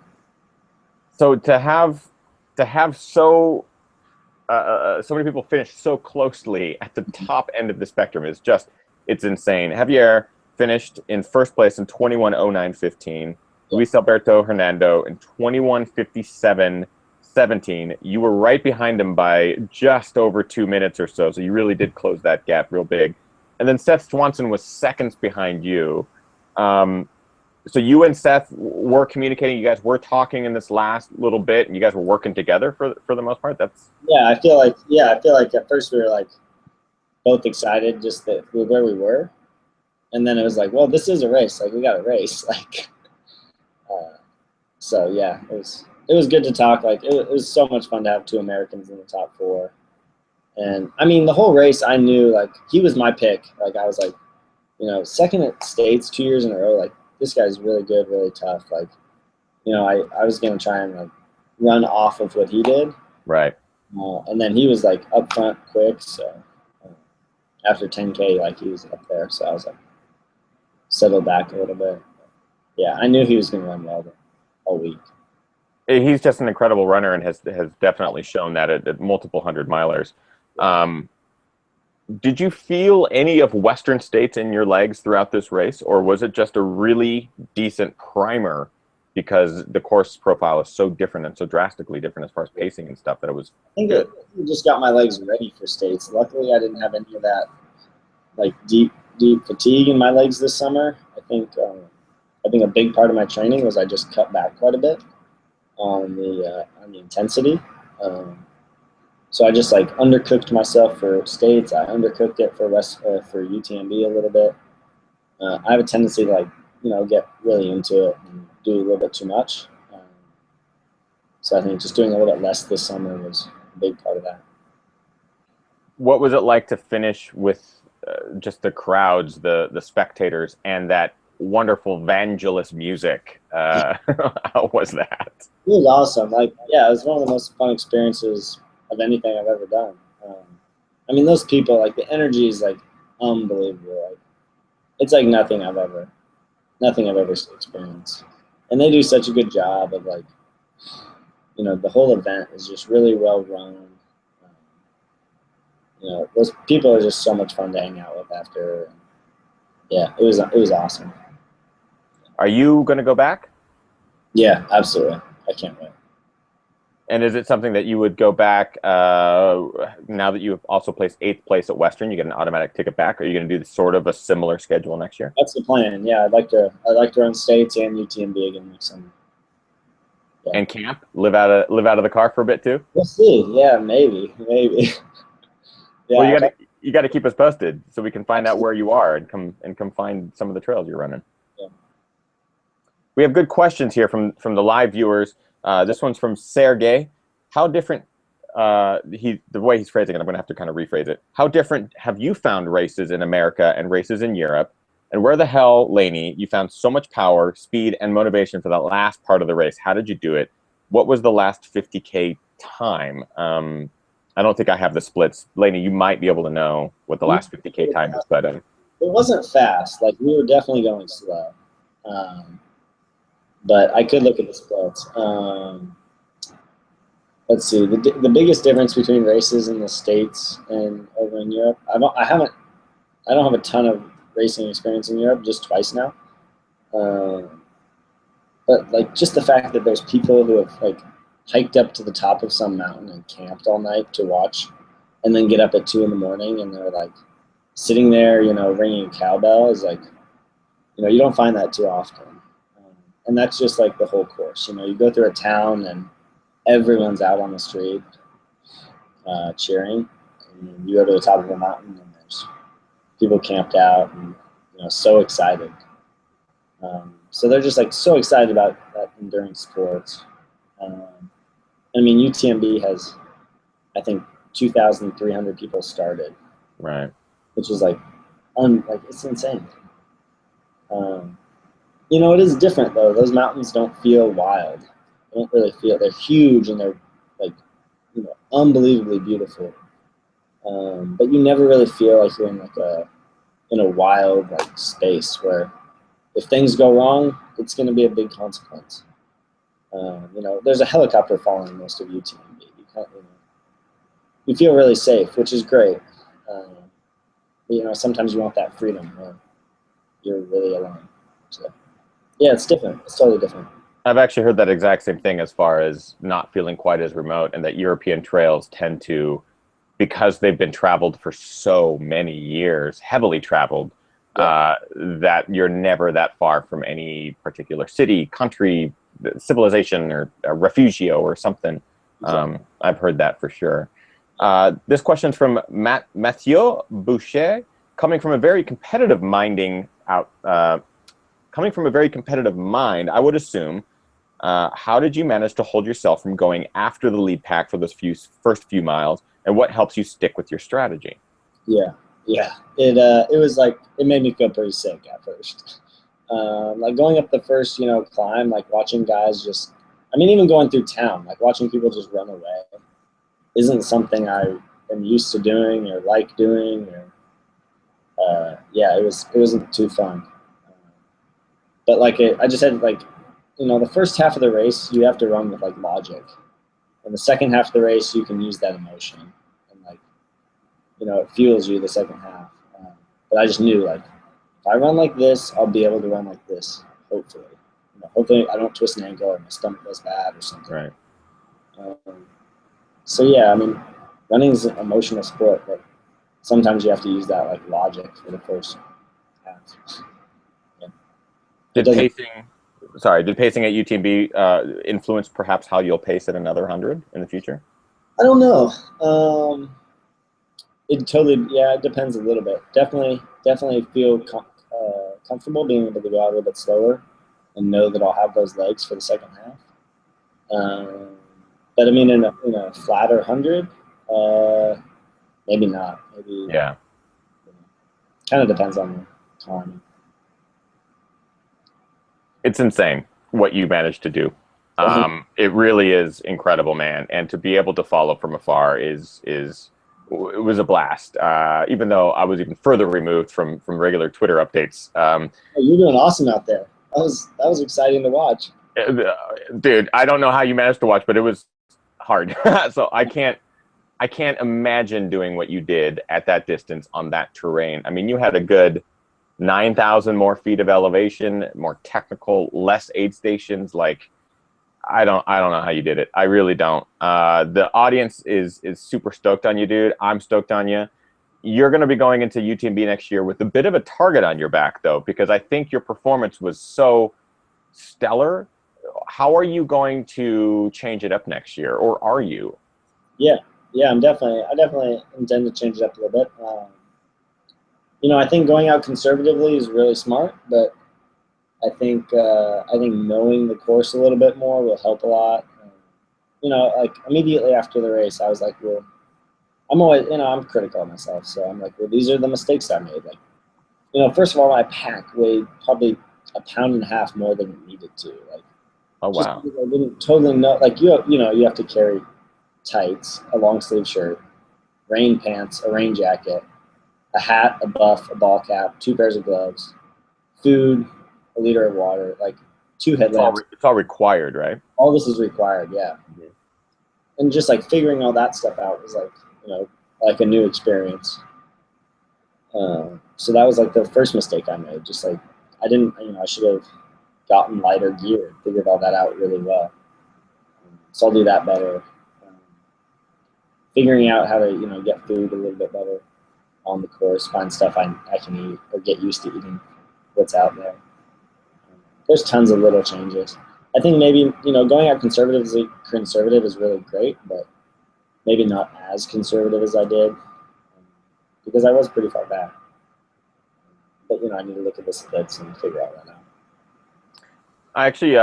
So to have so many people finish so closely at the top end of the spectrum is just, it's insane. Javier finished in first place in 21:09:15. Luis Alberto Hernando in 21:57:17. You were right behind him by just over 2 minutes or so, so you really did close that gap real big. And then Seth Swanson was seconds behind you. So you and Seth were communicating. You guys were talking in this last little bit, and you guys were working together for the most part. I feel like at first we were like both excited just that where we were, and then it was like, well, this is a race. Like, we got a race. Like, so yeah, it was good to talk. Like, it was so much fun to have two Americans in the top four, and I mean the whole race I knew like he was my pick. Like, I was like, you know, second at States 2 years in a row. Like, this guy's really good, really tough. Like, you know, I was gonna try and like run off of what he did. Right. And then he was like up front quick. So after 10K, like he was up there. So I was like settled back a little bit. Yeah, I knew he was gonna run well all week. He's just an incredible runner and has definitely shown that at multiple 100-milers. Did you feel any of Western States in your legs throughout this race, or was it just a really decent primer because the course profile is so different and so drastically different as far as pacing and stuff that it was good? I just got my legs ready for States. Luckily, I didn't have any of that like deep fatigue in my legs this summer. I think a big part of my training was I just cut back quite a bit on the intensity. So I just like undercooked myself for States. I undercooked it for UTMB a little bit. I have a tendency to like, you know, get really into it and do a little bit too much. So I think just doing a little bit less this summer was a big part of that. What was it like to finish with just the crowds, the spectators, and that wonderful Vangelis music? How was that? It was awesome. Like, yeah, it was one of the most fun experiences of anything I've ever done. I mean, those people, like, the energy is like unbelievable. Like, it's like nothing I've ever experienced. And they do such a good job of like, you know, the whole event is just really well run. You know, those people are just so much fun to hang out with after. Yeah, it was awesome. Are you going to go back? Yeah, absolutely. I can't wait. And is it something that you would go back now that you have also placed 8th place at Western? You get an automatic ticket back. Or are you going to do sort of a similar schedule next year? That's the plan. Yeah, I'd like to run States and UTMB again next summer. Yeah. And camp, live out of the car for a bit too. We'll see. Yeah, maybe. Yeah. Well, you got to keep us posted so we can find out where you are and come find some of the trails you're running. Yeah. We have good questions here from the live viewers. This one's from Sergey. How different, the way he's phrasing it, I'm going to have to kind of rephrase it. How different have you found races in America and races in Europe? And where the hell, Lainey, you found so much power, speed, and motivation for that last part of the race? How did you do it? What was the last 50K time? I don't think I have the splits. Lainey, you might be able to know what the last 50K time is, but it wasn't fast. Like, we were definitely going slow. But I could look at the splits. Let's see. The biggest difference between races in the States and over in Europe, I don't have a ton of racing experience in Europe, just twice now. But like, just the fact that there's people who have like hiked up to the top of some mountain and camped all night to watch, and then get up at 2 a.m. and they're like sitting there, you know, ringing a cowbell is like, you know, you don't find that too often. And that's just like the whole course. You know, you go through a town and everyone's out on the street cheering. And you go to the top of a mountain and there's people camped out and, so excited. So they're just like so excited about that endurance sports. I mean, UTMB has, I think, 2,300 people started. Right. Which is like it's insane. It is different though. Those mountains don't feel wild. They don't really feel. They're huge and they're like, unbelievably beautiful. But you never really feel like you're in a wild like space where if things go wrong, it's going to be a big consequence. There's a helicopter following most of UTMB. You feel really safe, which is great. Sometimes you want that freedom where you're really alone. So, yeah, it's different. It's totally different. I've actually heard that exact same thing as far as not feeling quite as remote, and that European trails tend to, because they've been traveled for so many years, heavily traveled, that you're never that far from any particular city, country, civilization, or a refugio or something. Exactly. I've heard that for sure. This question's from Mathieu Boucher, coming from a very competitive mind, I would assume. How did you manage to hold yourself from going after the lead pack for those first few miles, and what helps you stick with your strategy? Yeah. It was like, it made me feel pretty sick at first. Like going up the first, climb, like watching guys even going through town, like watching people just run away isn't something I am used to doing or like doing. It wasn't too fun. But I just had the first half of the race you have to run with like logic, and the second half of the race you can use that emotion, and it fuels you the second half. But I just knew if I run like this, I'll be able to run like this. Hopefully, hopefully I don't twist an ankle or my stomach goes bad or something. Right. So yeah, running is an emotional sport, but sometimes you have to use that logic for the first half. Yeah. Did pacing at UTMB influence perhaps how you'll pace at another 100 in the future? I don't know. It depends a little bit. Definitely feel comfortable being able to go out a little bit slower and know that I'll have those legs for the second half. But in a flatter 100, maybe not. Maybe kind of depends on the time. It's insane what you managed to do. It really is incredible, man. And to be able to follow from afar it was a blast. Even though I was even further removed from regular Twitter updates. You're doing awesome out there. That was exciting to watch. Dude, I don't know how you managed to watch, but it was hard. So I can't imagine doing what you did at that distance on that terrain. You had a good 9,000 more feet of elevation, more technical, less aid stations. I don't know how you did it. I really don't. The audience is super stoked on you, dude. I'm stoked on you. You're going to be going into UTMB next year with a bit of a target on your back, though, because I think your performance was so stellar. How are you going to change it up next year, or are you? Yeah, I definitely intend to change it up a little bit. I think going out conservatively is really smart, but I think knowing the course a little bit more will help a lot. Immediately after the race, I was like, well, I'm always, I'm critical of myself, so I'm like, well, these are the mistakes I made. First of all, my pack weighed probably 1.5 pounds more than it needed to. Oh wow! I didn't totally know. You have to carry tights, a long sleeve shirt, rain pants, a rain jacket, a hat, a buff, a ball cap, 2 pairs of gloves, food, a liter of water, 2 headlamps. It's all required, right? All this is required, yeah. Mm-hmm. And just figuring all that stuff out was a new experience. So that was the first mistake I made. Just I didn't, I should have gotten lighter gear and figured all that out really well. So I'll do that better. Figuring out how to, get food a little bit better on the course, find stuff I can eat or get used to eating what's out there. There's tons of little changes. I think maybe, going out conservative is really great, but maybe not as conservative as I did because I was pretty far back. but I need to look at the splits and figure all that out. I actually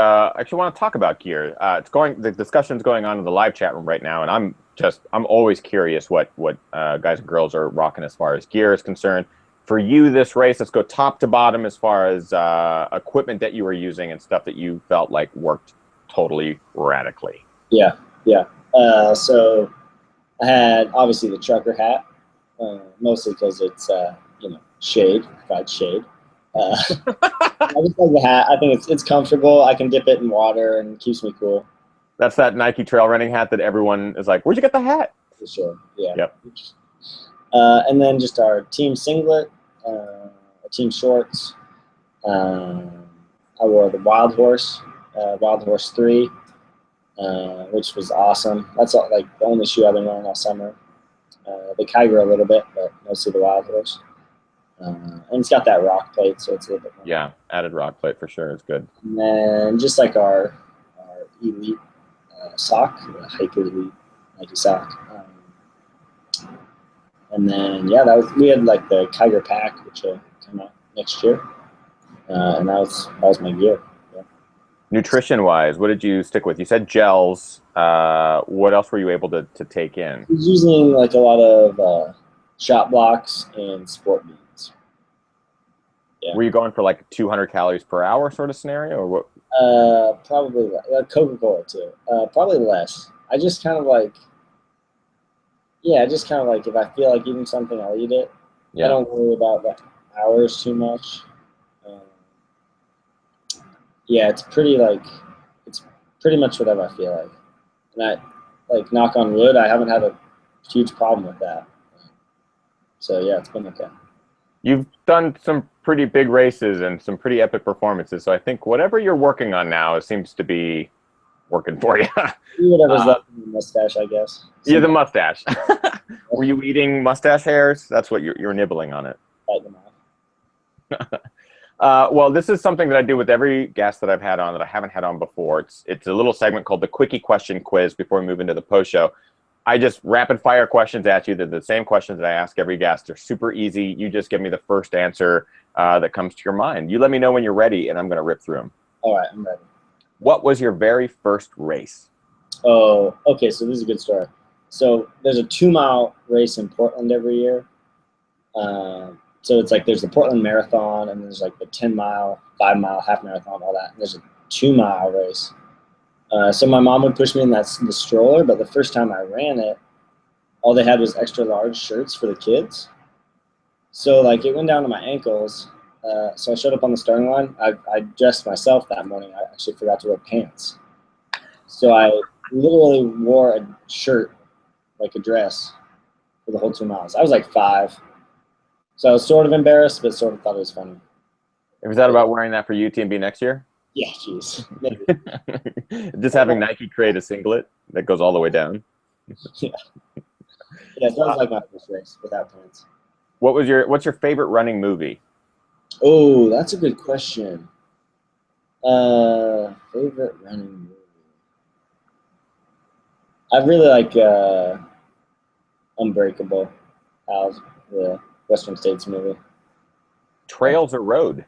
want to talk about gear. The discussion's going on in the live chat room right now, and I'm always curious what guys and girls are rocking as far as gear is concerned. For you, this race, let's go top to bottom as far as equipment that you were using and stuff that you felt like worked totally radically. Yeah. So I had obviously the trucker hat, mostly because it's shade, provides shade. I just like the hat. I think it's comfortable. I can dip it in water and it keeps me cool. That's that Nike trail running hat that everyone is like, "Where'd you get the hat?" For sure. Yeah. Yep. And then just our team singlet, our team shorts. I wore the Wild Horse 3, which was awesome. That's like the only shoe I've been wearing all summer. The Kyger a little bit, but mostly the Wild Horse. And it's got that rock plate, so it's a little bit more. Yeah, added rock plate for sure. It's good. And then just like our elite sock, the Hiker Elite Nike sock. And then we had like the Kyger pack, which will come out next year, and that was my gear. Yeah. Nutrition wise, what did you stick with? You said gels. What else were you able to take in? I was using like a lot of shot blocks and sport beans. Yeah. Were you going for like 200 calories per hour sort of scenario, or what? Probably Coca-Cola too. Probably less. I just kind of like, if I feel like eating something, I'll eat it. Yeah. I don't worry about the hours too much. It's pretty much whatever I feel like. And I, like, knock on wood, I haven't had a huge problem with that. So yeah, it's been okay. You've done some pretty big races and some pretty epic performances, so I think whatever you're working on now seems to be working for you. Whatever's left in the mustache, I guess. Yeah, the mustache. Were you eating mustache hairs? That's what you're nibbling on it. Bite them off. Well, this is something that I do with every guest that I've had on that I haven't had on before. It's a little segment called the Quickie Question Quiz before we move into the post show. I just rapid fire questions at you. They're the same questions that I ask every guest. They're super easy. You just give me the first answer that comes to your mind. You let me know when you're ready, and I'm going to rip through them. All right, I'm ready. What was your very first race? Oh, okay, so this is a good story. So there's a 2-mile race in Portland every year. So it's like there's the Portland Marathon, and there's like the 10-mile, 5-mile, half marathon, all that. And there's a 2-mile race. So my mom would push me in the stroller, but the first time I ran it, all they had was extra large shirts for the kids. So like it went down to my ankles. So I showed up on the starting line. I dressed myself that morning. I actually forgot to wear pants. So I literally wore a shirt, like a dress, for the whole 2 miles. I was like 5. So I was sort of embarrassed, but sort of thought it was funny. Was that about wearing that for UTMB next year? Yeah, jeez. Maybe. Just having Nike create a singlet that goes all the way down. Yeah. Yeah, that was like my first race without pants. What's your favorite running movie? Oh, that's a good question. Favorite running movie. I really like Unbreakable. The Western States movie. Trails or road?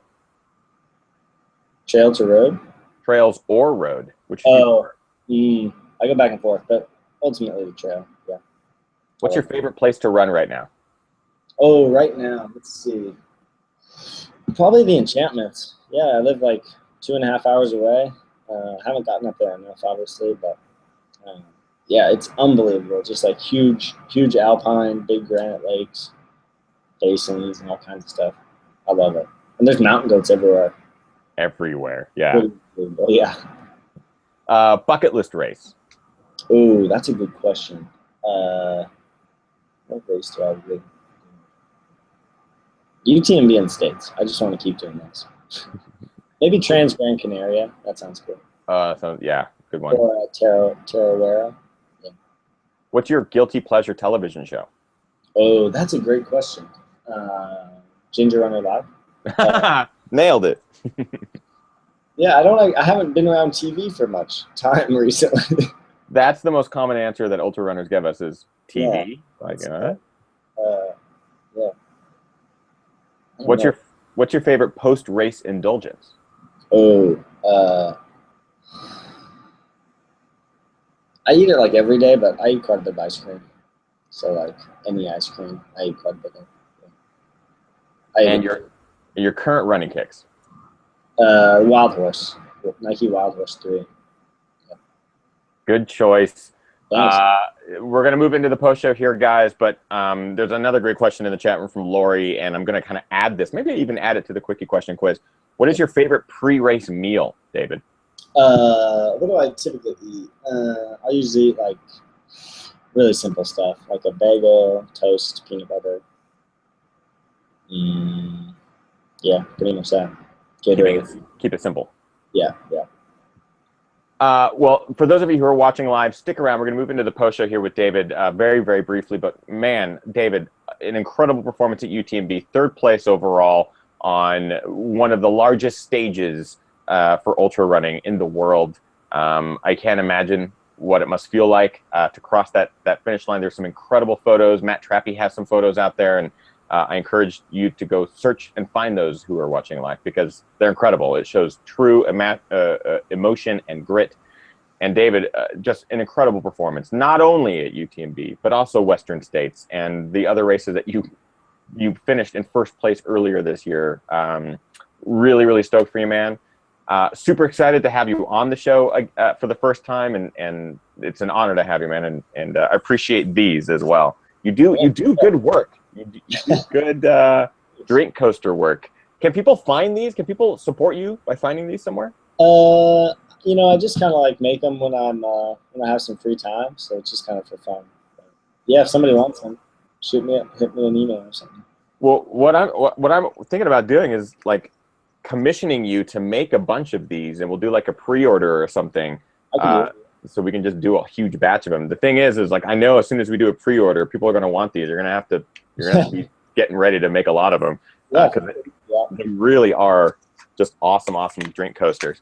Trail to road? Trails or road? Which I go back and forth, but ultimately the trail, yeah. What's your favorite place to run right now? Oh, right now, let's see. Probably the Enchantments. Yeah, I live like 2.5 hours away. Haven't gotten up there enough, obviously, but yeah, it's unbelievable. Just like huge alpine, big granite lakes, basins, and all kinds of stuff. I love it. And there's mountain goats everywhere. Everywhere, yeah. Yeah. Bucket list race. Oh, that's a good question. What race do I really? UTMB in States. I just want to keep doing this. Maybe Trans Gran Canaria. That sounds cool. So yeah, good one. Or Tarawera. Yeah. What's your guilty pleasure television show? Oh, that's a great question. Ginger Runner Live. Nailed it. Yeah, I haven't been around TV for much time recently. That's the most common answer that ultra runners give us is TV. Yeah. Like, yeah. What's your What's your favorite post-race indulgence? Oh, I eat it like every day, but I eat quite a bit of ice cream. So like any ice cream, I eat quite a bit of. And your current running kicks? Wild Horse, Nike Wild Horse 3. Yep. Good choice. Thanks. We're going to move into the post show here, guys, but there's another great question in the chat room from Lori, and I'm going to kind of add this, maybe even add it to the quickie question quiz. What is your favorite pre-race meal, David? What do I typically eat? I usually eat like really simple stuff, like a bagel, toast, peanut butter. Yeah, pretty much that. Keep it simple. Yeah. Well, for those of you who are watching live, stick around. We're going to move into the post show here with David very, very briefly. But man, David, an incredible performance at UTMB, 3rd place overall on one of the largest stages for ultra running in the world. I can't imagine what it must feel like to cross that finish line. There's some incredible photos. Matt Trappy has some photos out there, and I encourage you to go search and find those who are watching live because they're incredible. It shows true emotion and grit. And David, just an incredible performance, not only at UTMB, but also Western States and the other races that you finished in 1st place earlier this year. Really, really stoked for you, man. Super excited to have you on the show for the first time, and it's an honor to have you, man. And I appreciate these as well. You do good work. You do good drink coaster work. Can people find these? Can people support you by finding these somewhere? I just kind of like make them when I have some free time, so it's just kind of for fun. But yeah, if somebody wants them, hit me an email or something. Well, what I'm thinking about doing is like commissioning you to make a bunch of these, and we'll do like a pre-order or something. So we can just do a huge batch of them. The thing is like I know as soon as we do a pre-order, people are going to want these. You're going to have to be getting ready to make a lot of them because they really are just awesome drink coasters.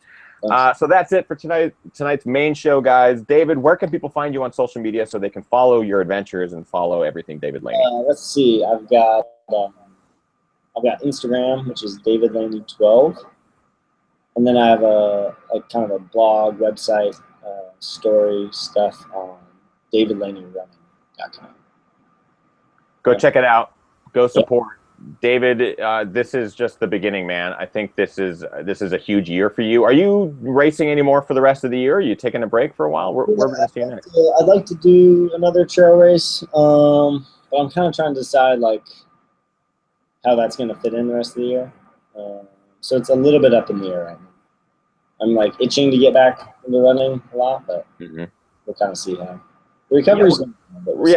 So that's it for tonight's main show, guys. David, where can people find you on social media so they can follow your adventures and follow everything David Laney? Let's see. I've got Instagram, which is David Laney 12, and then I have a kind of a blog website, story stuff on davidlaneyrunning.com. Go check it out. Go support. David, this is just the beginning, man. I think this is a huge year for you. Are you racing anymore for the rest of the year? Are you taking a break for a while? Where are we going to see you next? I'd like to do another trail race, but I'm kind of trying to decide like how that's going to fit in the rest of the year. So it's a little bit up in the air right now. I'm like itching to get back into running a lot, but we'll kind of see how. Recovery's I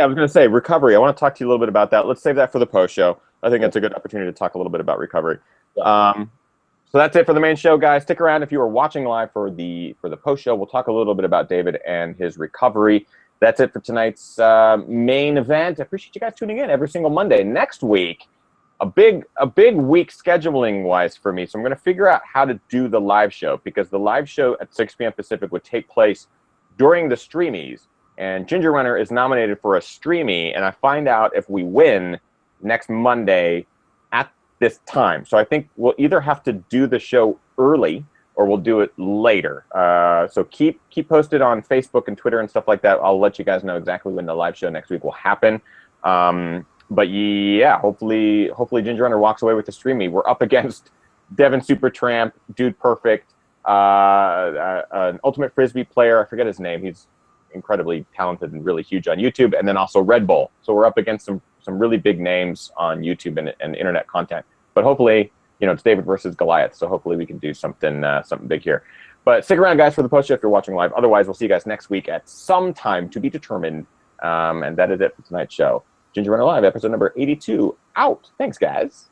was going to say recovery. I want to talk to you a little bit about that. Let's save that for the post show. I think that's a good opportunity to talk a little bit about recovery. So that's it for the main show, guys. Stick around if you are watching live for the post show. We'll talk a little bit about David and his recovery. That's it for tonight's main event. I appreciate you guys tuning in every single Monday. Next week, a big week scheduling wise for me. So I'm going to figure out how to do the live show because the live show at 6 p.m. Pacific would take place during the Streamies. And Ginger Runner is nominated for a Streamy, and I find out if we win next Monday at this time. So I think we'll either have to do the show early or we'll do it later. So keep posted on Facebook and Twitter and stuff like that. I'll let you guys know exactly when the live show next week will happen. But yeah, hopefully Ginger Runner walks away with the Streamy. We're up against Devin Supertramp, Dude Perfect, an Ultimate Frisbee player. I forget his name. He's incredibly talented and really huge on YouTube, and then also Red Bull. So we're up against some really big names on YouTube and internet content. But hopefully, it's David versus Goliath. So hopefully we can do something big here. But stick around, guys, for the post show if you're watching live. Otherwise, we'll see you guys next week at some time to be determined. And that is it for tonight's show. Ginger Runner Live, episode number 82, out. Thanks, guys.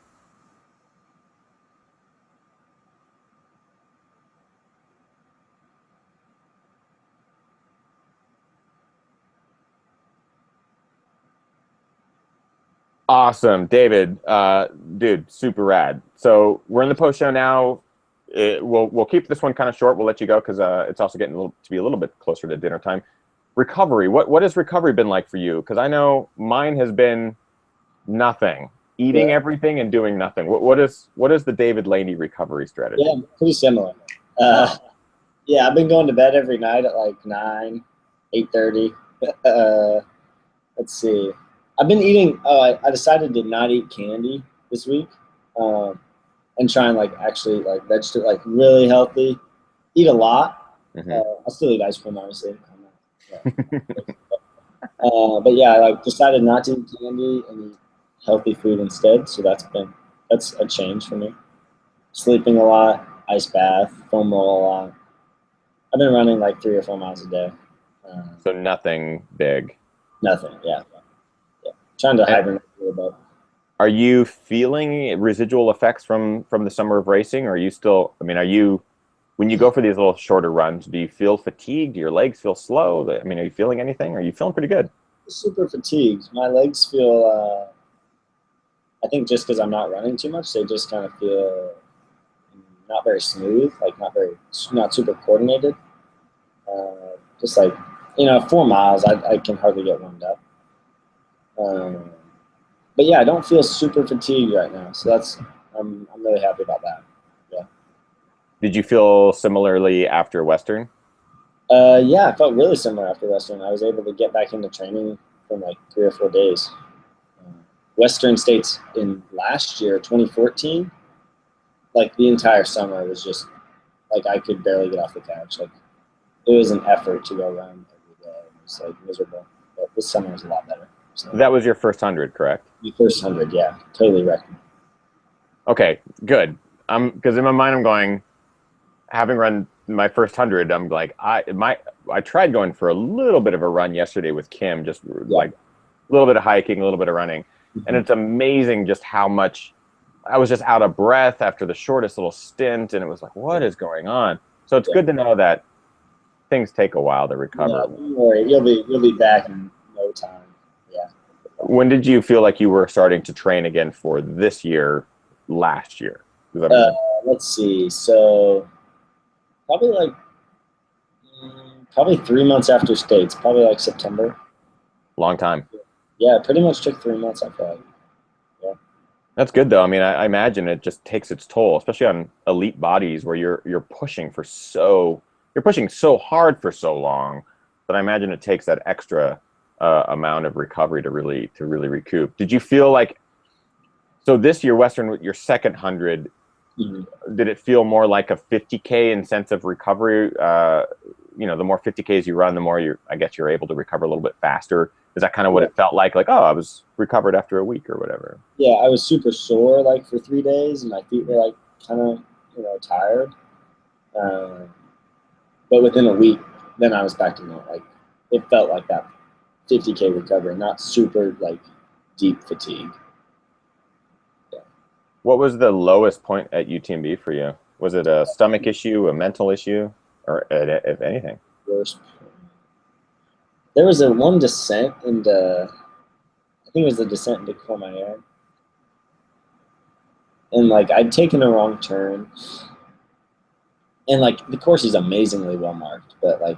Awesome, David. Dude, super rad. So we're in the post show now. We'll keep this one kind of short. We'll let you go because it's also getting to be a little bit closer to dinner time. Recovery. What has recovery been like for you? Because I know mine has been nothing. eating Yeah. everything and doing nothing. What is the David Laney recovery strategy? Yeah, pretty similar. Yeah, I've been going to bed every night at like 9, 8:30. Let's see. I've been eating. I decided to not eat candy this week, and try and like actually like vegetable, like really healthy. Eat a lot. Mhm. I still eat ice cream, obviously. But yeah, I like decided not to eat candy and eat healthy food instead. So that's a change for me. Sleeping a lot, ice bath, foam roll a lot. I've been running like 3 or 4 miles a day. So nothing big. Nothing. Yeah. Trying to And hibernate a little bit. are you feeling residual effects from the summer of racing? Or are you still? I mean, are you when you go for these little shorter runs? Do you feel fatigued? Do your legs feel slow? I mean, are you feeling anything? Are you feeling pretty good? Super fatigued. My legs feel. I think just because I'm not running too much, they just kind of feel not very smooth, like not super coordinated. Just like 4 miles, I can hardly get warmed up. Um, but yeah, I don't feel super fatigued right now, so I'm really happy about that. Yeah. Did you feel similarly after Western? Yeah, I felt really similar after Western. I was able to get back into training in like 3 or 4 days. Western States in last year, 2014, like the entire summer was just like I could barely get off the couch. Like it was an effort to go run every day. It was like miserable. But this summer was a lot better. So That was your first 100, correct? the first 100, yeah, totally recommend. Okay, good. Because in my mind, I'm going, having run my first 100, I'm like, I tried going for a little bit of a run yesterday with Kim, just like a little bit of hiking, a little bit of running. And it's amazing just how much I was just out of breath after the shortest little stint. And it was like, what is going on? So it's good to know that things take a while to recover. No, don't worry, you'll be back in no time. Yeah. When did you feel like you were starting to train again for this year, last year? Let's see. So probably like probably 3 months after states, probably like September. Long time. Yeah, it pretty much took 3 months. I feel like. Yeah. That's good though. I mean, I imagine it just takes its toll, especially on elite bodies where you're pushing so hard for so long that I imagine it takes that extra amount of recovery to really recoup. Did you feel like so this year Western your second 100? Did it feel more like a 50K in sense of recovery? The more 50Ks you run, the more I guess you're able to recover a little bit faster. Is that kind of what it felt like? Like, oh, I was recovered after a week or whatever. Yeah, I was super sore like for 3 days, and my feet were like kind of tired. But within a week, then I was back to normal. Like it felt like that 50K recovery, not super like deep fatigue. What was the lowest point at UTMB for you? Was it a stomach issue, a mental issue, or if anything? Worst. There was one descent into, I think it was the descent into Courmayeur, and like I'd taken a wrong turn, and like the course is amazingly well marked, but like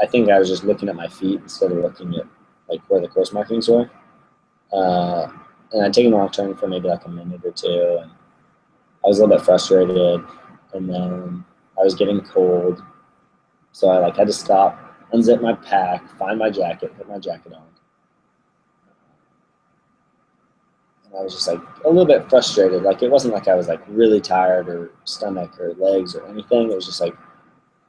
I think I was just looking at my feet instead of looking at like where the course markings were. And I'd taken a wrong turn for maybe like a minute or two, and I was a little bit frustrated, and then I was getting cold, so I like had to stop, unzip my pack, find my jacket, put my jacket on, and I was just like a little bit frustrated. Like it wasn't like I was like really tired or stomach or legs or anything. It was just like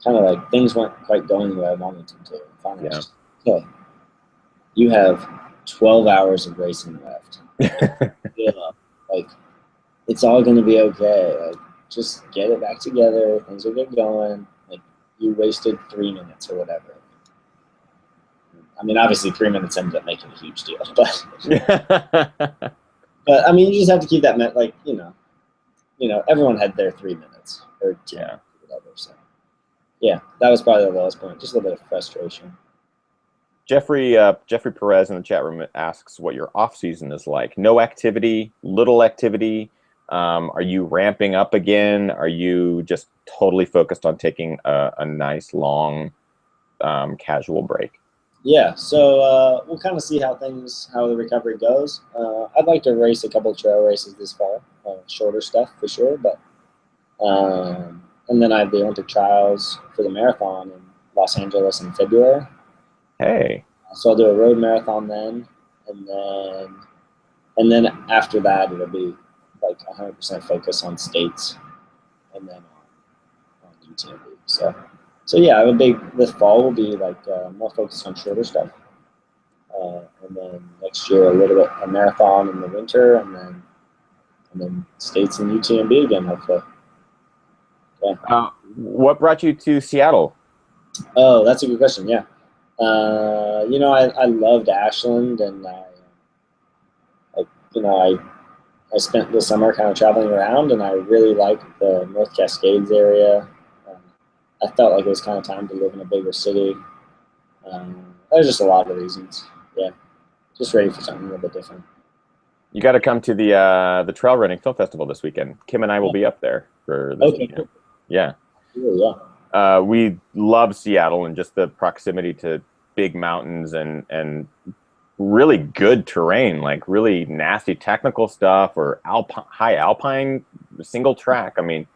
kind of like things weren't quite going the way I wanted them to. And finally, I was just, okay, you have 12 hours of racing left. Like it's all gonna be okay. Like just get it back together. Things will get going. Like you wasted 3 minutes or whatever. I mean, obviously 3 minutes ended up making a huge deal, but I mean, you just have to keep that like everyone had their 3 minutes or 10 or whatever. So yeah, that was probably the lowest point. Just a little bit of frustration. Jeffrey Perez in the chat room asks what your off season is like. No activity, little activity. Are you ramping up again? Are you just totally focused on taking a nice long casual break? Yeah, so we'll kind of see how the recovery goes. I'd like to race a couple trail races this fall, shorter stuff for sure, but and then I have the Olympic trials for the marathon in Los Angeles in February. Hey, So I'll do a road marathon then, and then after that it'll be like 100% focus on states, and then on UTMB. So yeah, this fall will be like more focused on shorter stuff, and then next year a little bit a marathon in the winter, and then states and UTMB again hopefully. Yeah. what brought you to Seattle? Oh, that's a good question. Yeah. I loved Ashland, and I spent the summer kind of traveling around, and I really liked the North Cascades area. I felt like it was kind of time to live in a bigger city. There's just a lot of reasons. Yeah, just ready for something a little bit different. You got to come to the Trail Running Film Festival this weekend. Kim and I will be up there for this weekend. Cool. Yeah. Yeah. We love Seattle and just the proximity to big mountains and really good terrain, like really nasty technical stuff or high alpine single track. I mean,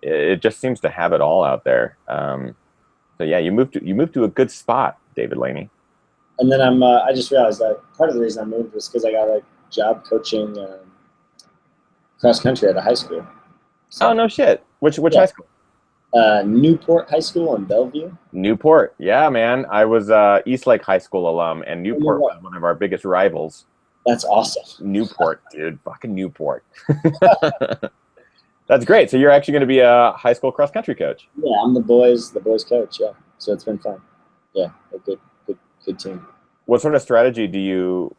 it just seems to have it all out there. So yeah, you moved to a good spot, David Laney. And then I just realized that part of the reason I moved was because I got a job coaching cross country at a high school. So, oh no shit! Which high school? Newport High School in Bellevue. Newport, yeah, man. I was Eastlake High School alum, and Newport was one of our biggest rivals. That's awesome. Newport, dude, fucking Newport. That's great. So you're actually going to be a high school cross country coach. Yeah, I'm the boys coach. Yeah, so it's been fun. Yeah, a good team. What sort of strategy do you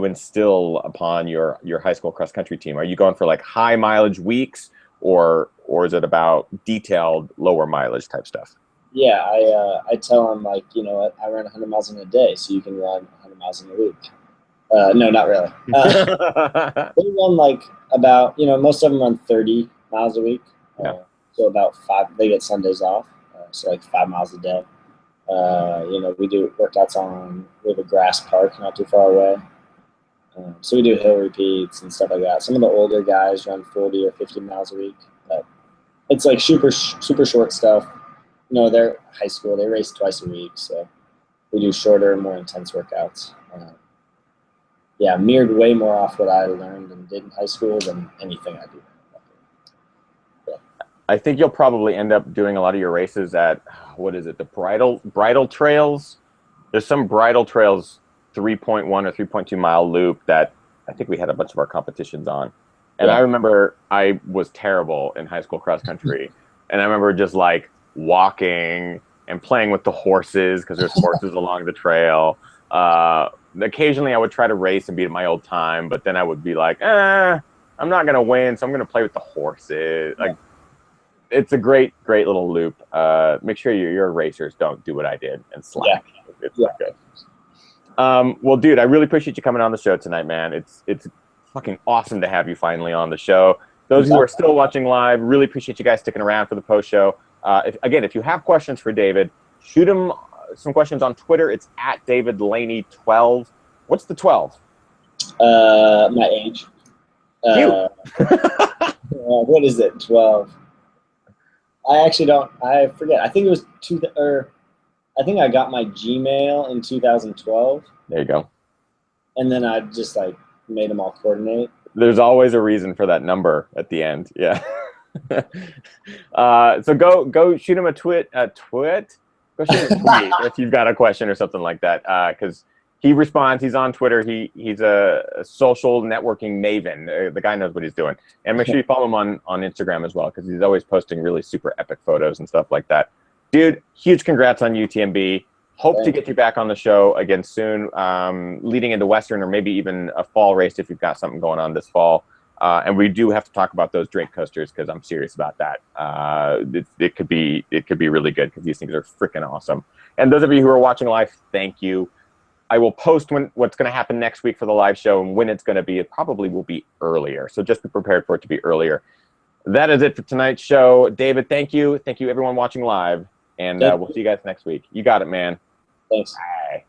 instill upon your high school cross country team? Are you going for like high mileage weeks, or is it about detailed lower mileage type stuff? Yeah, I tell them, like, you know what, I run 100 miles in a day, so you can run 100 miles in a week. No, not really. They run like about, most of them run 30 miles a week. So about 5, they get Sundays off, so like 5 miles a day. We do workouts we have a grass park not too far away. So we do hill repeats and stuff like that. Some of the older guys run 40 or 50 miles a week. But it's like super short stuff. They're high school. They race twice a week. So we do shorter, more intense workouts. Mirrored way more off what I learned and did in high school than anything I do. Yeah. I think you'll probably end up doing a lot of your races at, what is it, the bridle trails? There's some bridle trails 3.1 or 3.2 mile loop that I think we had a bunch of our competitions on. And yeah. I remember I was terrible in high school cross country. And I remember just like walking and playing with the horses because there's horses along the trail. Occasionally I would try to race and beat my old time, but then I would be like, I'm not going to win, so I'm going to play with the horses. Like, it's a great little loop. Make sure your racers don't do what I did and slack. Yeah. It's not good. Well, dude, I really appreciate you coming on the show tonight, man. It's fucking awesome to have you finally on the show. Those who are still watching live, really appreciate you guys sticking around for the post show. If you have questions for David, shoot him some questions on Twitter. It's at David Laney 12. What's the 12? My age. What is it? 12. I actually don't. I forget. I think it was I think I got my Gmail in 2012. There you go. And then I just like made them all coordinate. There's always a reason for that number at the end. Yeah. So go shoot him a tweet. Go shoot him a tweet if you've got a question or something like that. Because he responds. He's on Twitter. He's a social networking maven. The guy knows what he's doing. And make sure you follow him on Instagram as well, because he's always posting really super epic photos and stuff like that. Dude, huge congrats on UTMB. Hope to get you back on the show again soon, leading into Western or maybe even a fall race if you've got something going on this fall. And we do have to talk about those drink coasters because I'm serious about that. It could be really good because these things are freaking awesome. And those of you who are watching live, thank you. I will post what's going to happen next week for the live show and when it's going to be. It probably will be earlier, so just be prepared for it to be earlier. That is it for tonight's show. David, thank you. Thank you, everyone watching live. And we'll see you guys next week. You got it, man. Thanks. Bye.